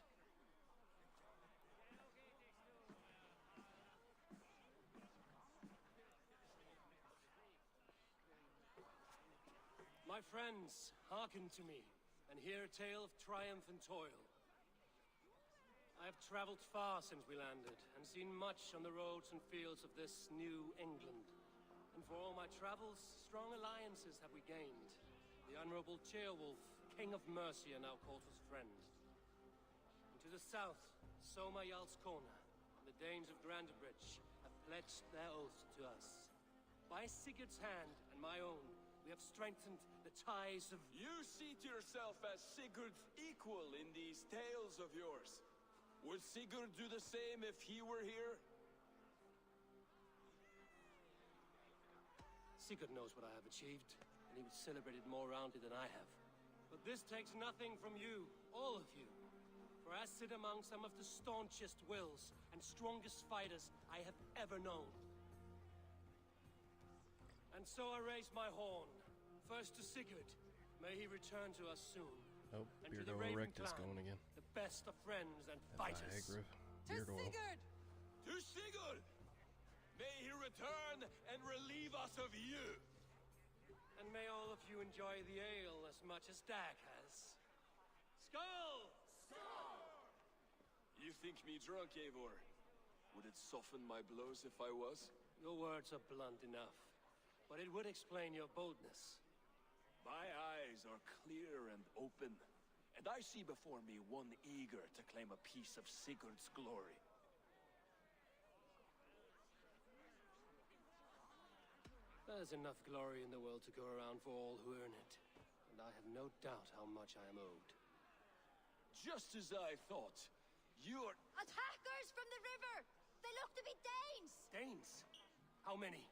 My friends, hearken to me, and hear a tale of triumph and toil. I have traveled far since we landed, and seen much on the roads and fields of this New England. And for all my travels, strong alliances have we gained. The Honorable Ceolwulf, King of Mercia, now calls us friend. And to the south, Soma Jarlskona, and the Danes of Grantebridge have pledged their oath to us. By Sigurd's hand and my own, we have strengthened the ties of... You seat yourself as Sigurd's equal in these tales of yours. Would Sigurd do the same if he were here? Sigurd knows what I have achieved, and he would celebrate it more roundly than I have. But this takes nothing from you, all of you. For I sit among some of the staunchest wills and strongest fighters I have ever known. And so I raise my horn. First to Sigurd. May he return to us soon. Oh, And to Beard the Oil Raven Rectus clan, going again. the best of friends and fighters. Beard Oil. To Sigurd! May he return and relieve us of you! And may all of you enjoy the ale as much as Dag has. Skull! Skull! You think me drunk, Eivor? Would it soften my blows if I was? Your words are blunt enough, but it would explain your boldness. My eyes are clear and open, and I see before me one eager to claim a piece of Sigurd's glory. There's enough glory in the world to go around for all who earn it, and I have no doubt how much I am owed. Just as I thought. You're... Attackers from the river! They look to be Danes! Danes? How many?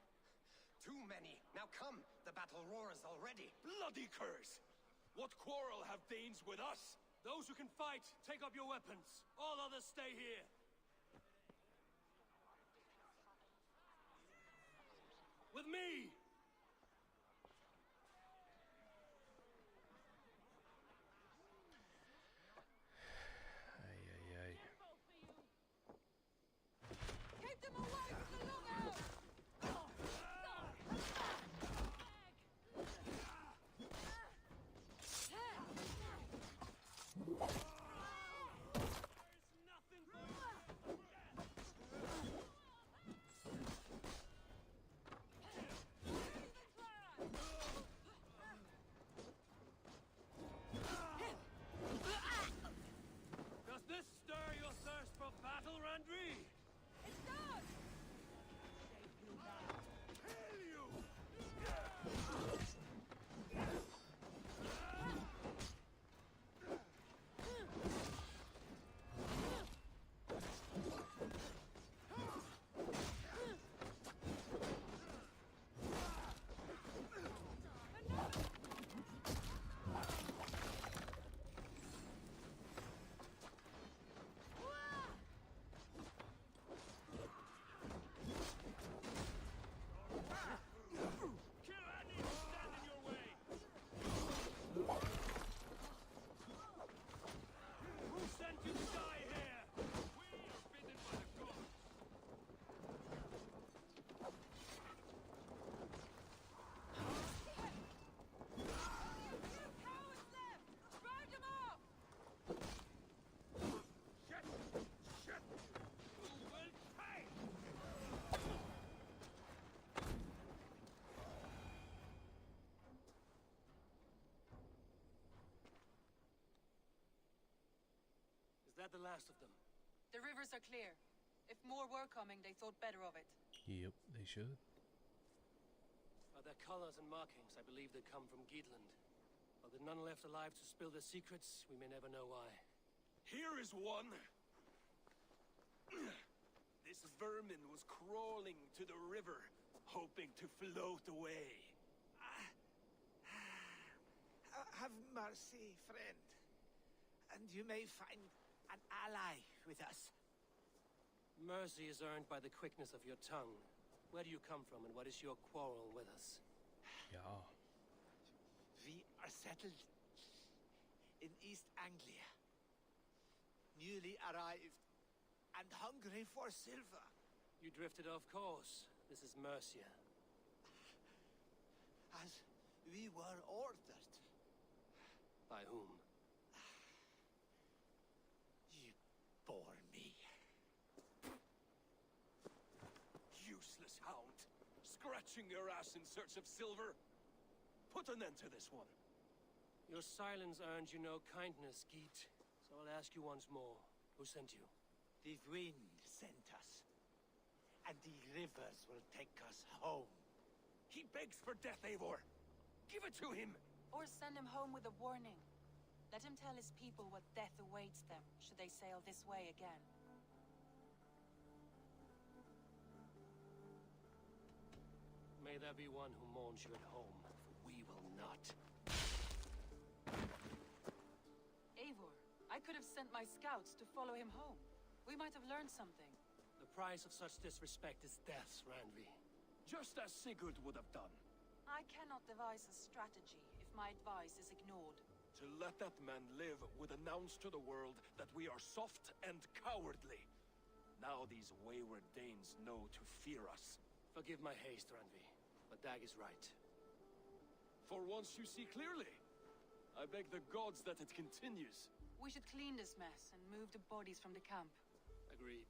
Too many. Now come, the battle roars already. Bloody curs! What quarrel have Danes with us? Those who can fight, take up your weapons. All others stay here. With me! Keep them away from the lookout! Does this stir your thirst for battle, Randri? It does! Kill you! Kill any who stand in your way! Who sent you to die here? We are bidden by the gods. Cowards left! Round them up! Shit! Shit! Who will pay? Is that the last of them? The rivers are clear. If more were coming, they thought better of it. Yep, they should. By their colors and markings, I believe they come from Geatland. Are there none left alive to spill their secrets? We may never know why. Here is one! This vermin was crawling to the river, hoping to float away. Have mercy, friend. And you may find an ally with us. Mercy is earned by the quickness of your tongue. Where do you come from, and what is your quarrel with us? Yeah. We are settled in East Anglia. Newly arrived and hungry for silver. You drifted off course. This is Mercia. As we were ordered. By whom? You bore me. Useless hound! Scratching your ass in search of silver? Put an end to this one. Your silence earned you no kindness, Geet. So I'll ask you once more. Who sent you? The wind sent us. And the rivers will take us home. He begs for death, Eivor! Give it to him! Or send him home with a warning. Let him tell his people what death awaits them, should they sail this way again. May there be one who mourns you at home, for we will not. Eivor, I could have sent my scouts to follow him home. We might have learned something. The price of such disrespect is death, Randvi. Just as Sigurd would have done. I cannot devise a strategy if my advice is ignored. To let that man live would announce to the world that we are soft and cowardly. Now these wayward Danes know to fear us. Forgive my haste, Randvi, but Dag is right. For once you see clearly. I beg the gods that it continues. We should clean this mess and move the bodies from the camp. Agreed.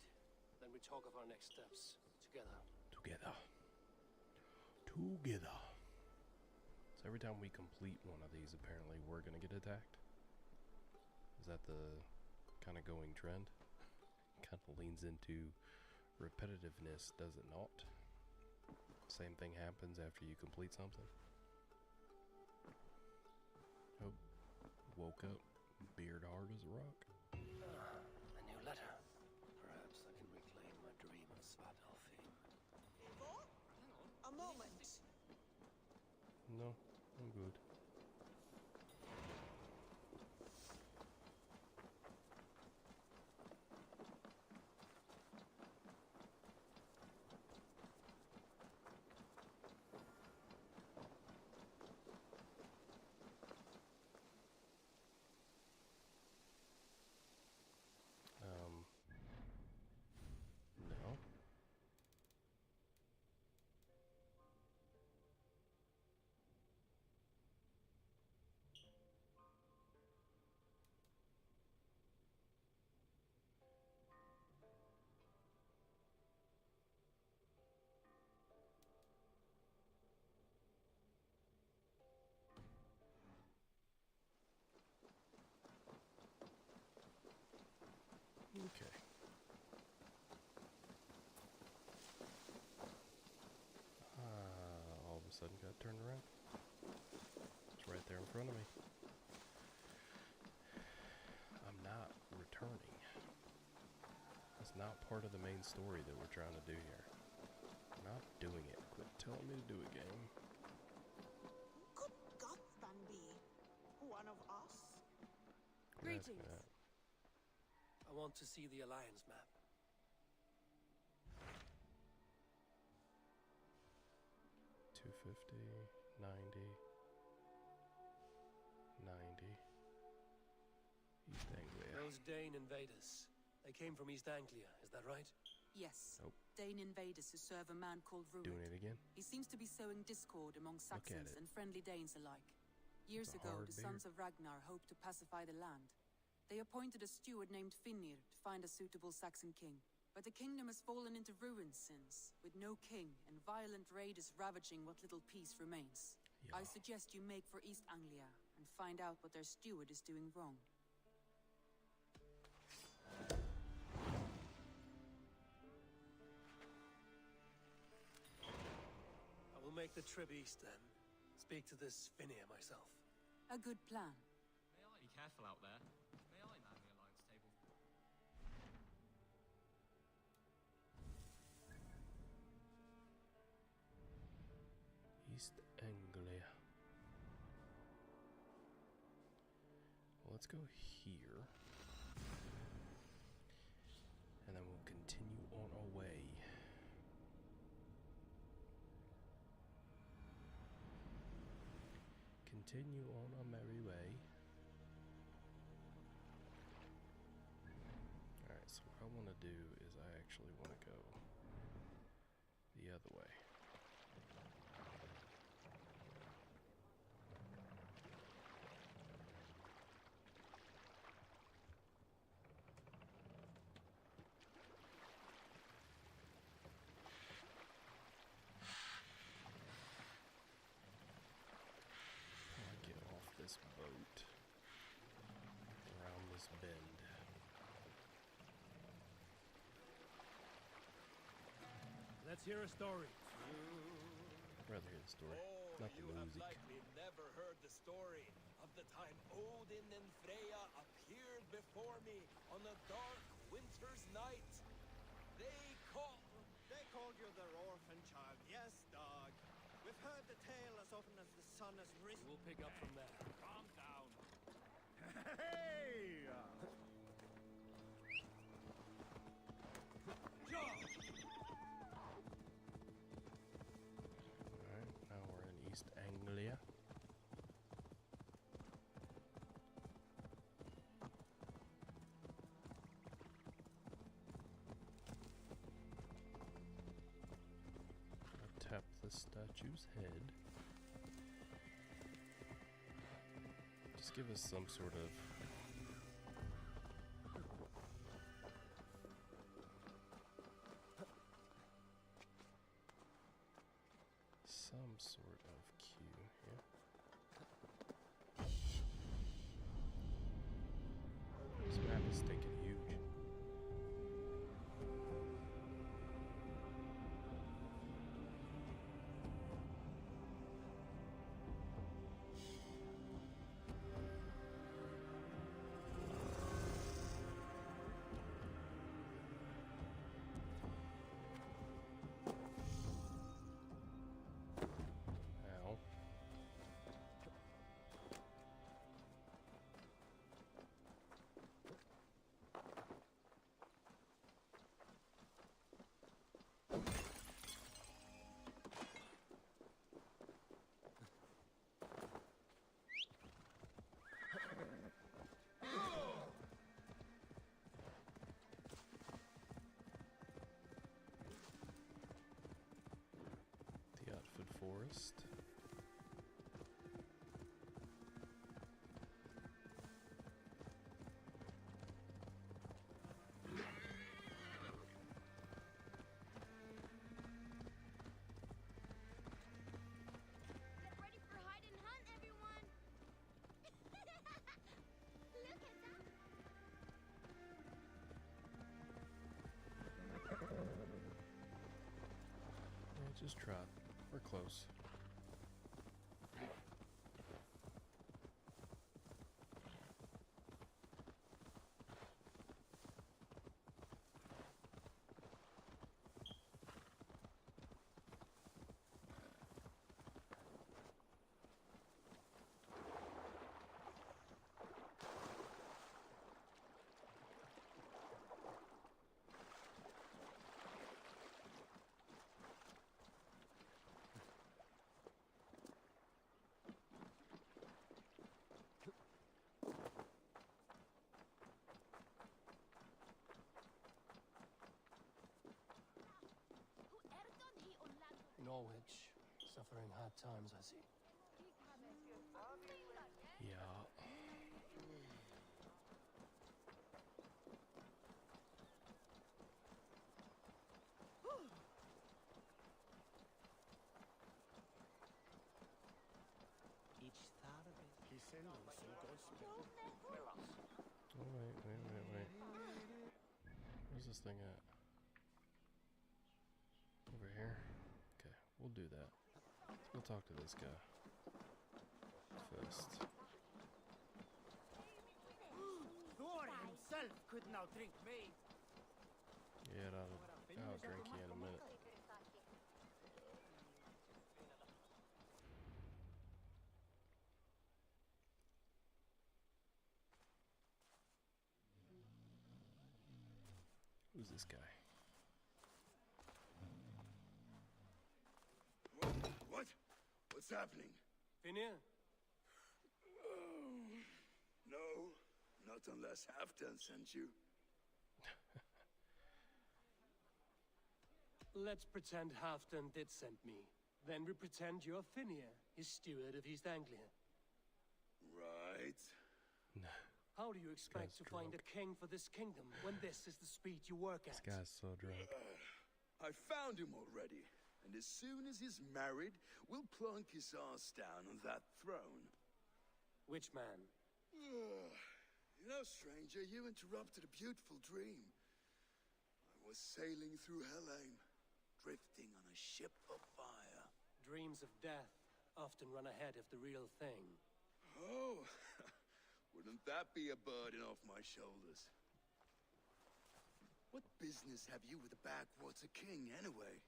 Then we talk of our next steps. Together. Together. Together. So every time we complete one of these, apparently we're gonna get attacked. Is that the kind of going trend? Kind of leans into repetitiveness, does it not? Same thing happens after you complete something. Oh, woke up, beard hard as a rock. A new letter. Perhaps I can reclaim my dream of Svartalfheim. Eivor? A moment. No, I'm good. No. Okay. All of a sudden got turned around. It's right there in front of me. I'm not returning. That's not part of the main story that we're trying to do here. I'm not doing it. Quit telling me to do it, game. Good God, Stanby. One of us? Greetings. I want to see the Alliance map. $250, 90, 90. East Anglia. Those Dane invaders. They came from East Anglia, is that right? Yes. Nope. Dane invaders who serve a man called Ruud. Doing it again? He seems to be sowing discord among Saxons it. and friendly Danes alike. Years ago, hard the sons of Ragnar hoped to pacify the land. They appointed a steward named Finnir to find a suitable Saxon king. But the kingdom has fallen into ruins since, with no king and violent raiders ravaging what little peace remains. Yeah. I suggest you make for East Anglia and find out what their steward is doing wrong. I will make the trip east then. Speak to this Finnir myself. A good plan. Be careful out there. May I man the Alliance table? East Anglia. Well, let's go here. And then we'll continue on our way. Continue on our merry way. Alright, so what I want to do is I actually want to go the other way. Get off this boat around this bend. Let's hear a story. I'd rather hear the story, not the You have music. likely never heard the story of the time Odin and Freya appeared before me on a dark winter's night. They called you their orphan child. Yes, dog. We've heard the tale as often as the sun has risen. We'll pick up from there. Calm down. Hey! Alright, now we're in East Anglia. I'll tap the statue's head. Just give us some sort of Twist. Get ready for hide and hunt, everyone! Look at that! Yeah, just trot. We're close. Norwich, suffering hard times, I see. Yeah. Each thought of it. He's sending some gospel. Oh, wait. Where's this thing at? Over here? Okay, we'll do that. Let's go talk to this guy first. Thor himself could now drink me. Yeah, I'll drink you in a minute. Who's this guy? What? What's happening? Finir? No, not unless Halfdan sent you. Let's pretend Halfdan did send me. Then we pretend you're Finir, his steward of East Anglia. Right. How do you expect to find a king for this kingdom when this is the speed you work at? This guy's so drunk. I found him already. And as soon as he's married, we'll plunk his ass down on that throne. Which man? You know, stranger, you interrupted a beautiful dream. I was sailing through Helheim, drifting on a ship of fire. Dreams of death often run ahead of the real thing. Oh, wouldn't that be a burden off my shoulders? What business have you with the backwater king, anyway?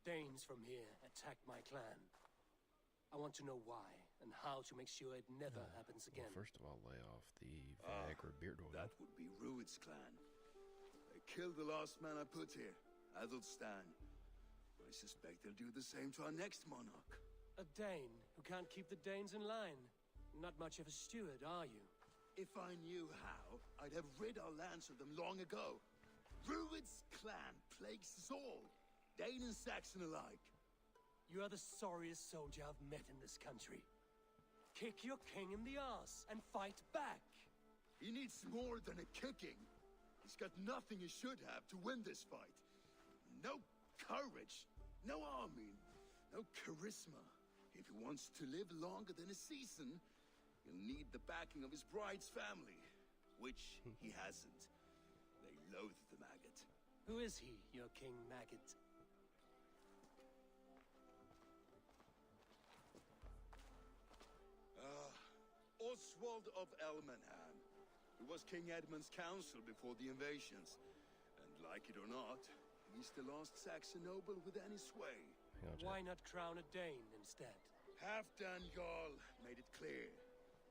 Danes from here attacked my clan. I want to know why, and how to make sure it never happens again. Well, first of all, lay off the Viagra beard oil. That would be Rued's clan. They killed the last man I put here, Adelstan. I suspect they'll do the same to our next monarch. A Dane who can't keep the Danes in line. Not much of a steward, are you? If I knew how, I'd have rid our lands of them long ago. Rued's clan plagues us all, Dane and Saxon alike. You are the sorriest soldier I've met in this country. Kick your king in the arse and fight back. He needs more than a kicking. He's got nothing he should have to win this fight. No courage, no army, no charisma. If he wants to live longer than a season, he'll need the backing of his bride's family, which he hasn't. They loathe the maggot. Who is he, your King Maggot? Oswald of Elmenham. He was King Edmund's counsel before the invasions. And like it or not, he's the last Saxon noble with any sway. Why not crown a Dane instead? Halfdan Jarl made it clear.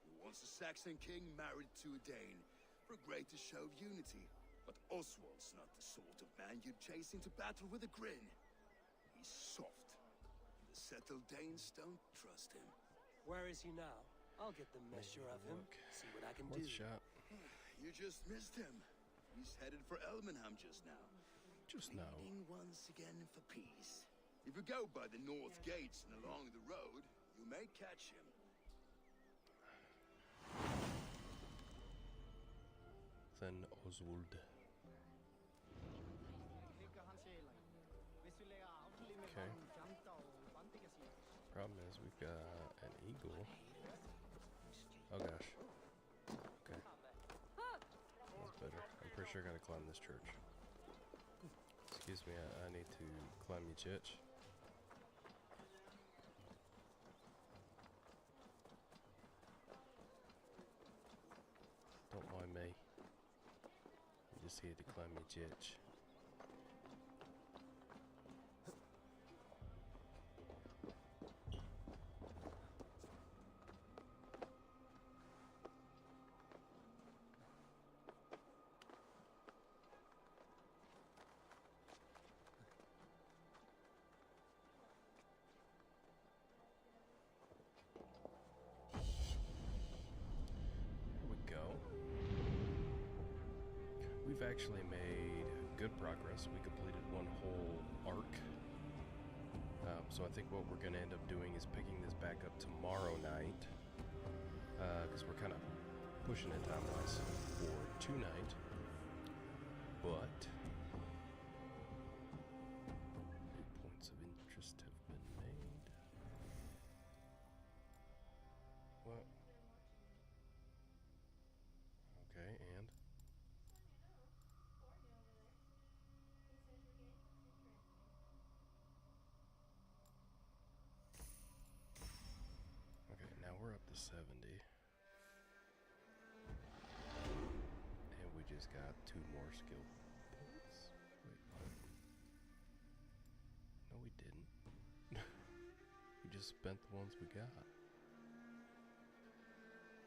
He wants a Saxon king married to a Dane for a greater show of unity. But Oswald's not the sort of man you'd chase into battle with a grin. He's soft. The settled Danes don't trust him. Where is he now? I'll get the measure of him, see what I can do. Shot. You just missed him. He's headed for Elmenham just now. Just now. Pleading once again for peace. If you go by the north gates and along the road, you may catch him. Then Oswald. Okay. Problem is, we've got an eagle. Oh gosh. Okay. That's better. I'm pretty sure I gotta climb this church. Excuse me, I need to climb your church. Don't mind me. I'm just here to climb your church. We've actually made good progress. We completed one whole arc. So I think what we're going to end up doing is picking this back up tomorrow night. Because we're kind of pushing it time-wise for tonight. But points of interest have been made. What? Okay, and? Okay, now we're up to 70. And we just got 2 more skill points. Wait, what? No, we didn't. We just spent the ones we got.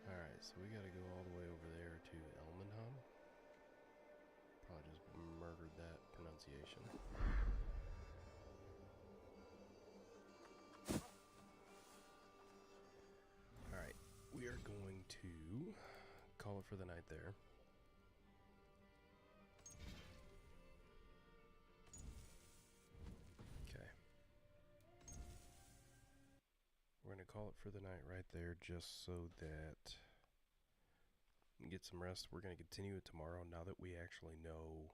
Alright, so we gotta go all the way over there to Elmenham. Probably just murdered that pronunciation. Alright, we are going to call it for the night there. Okay. We're going to call it for the night right there just so that we can get some rest. We're going to continue it tomorrow now that we actually know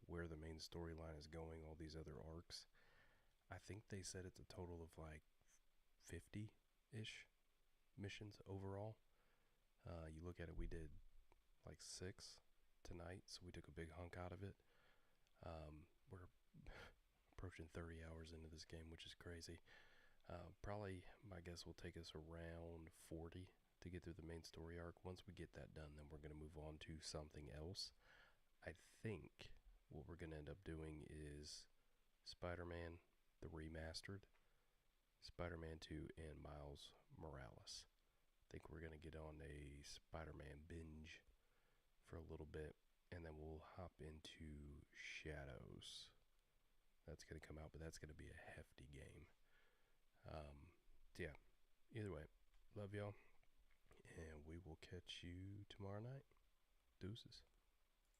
where the main storyline is going, all these other arcs. I think they said it's a total of like 50-ish missions overall. You look at it, we did like 6 tonight, so we took a big hunk out of it. We're approaching 30 hours into this game, which is crazy. Probably, my guess will take us around 40 to get through the main story arc. Once we get that done, then we're going to move on to something else. I think what we're going to end up doing is Spider-Man the Remastered, Spider-Man 2, and Miles Morales. I think we're going to get on a Spider-Man binge for a little bit, and then we'll hop into Shadows. That's going to come out, but that's going to be a hefty game. Yeah, either way, love y'all, and we will catch you tomorrow night. Deuces.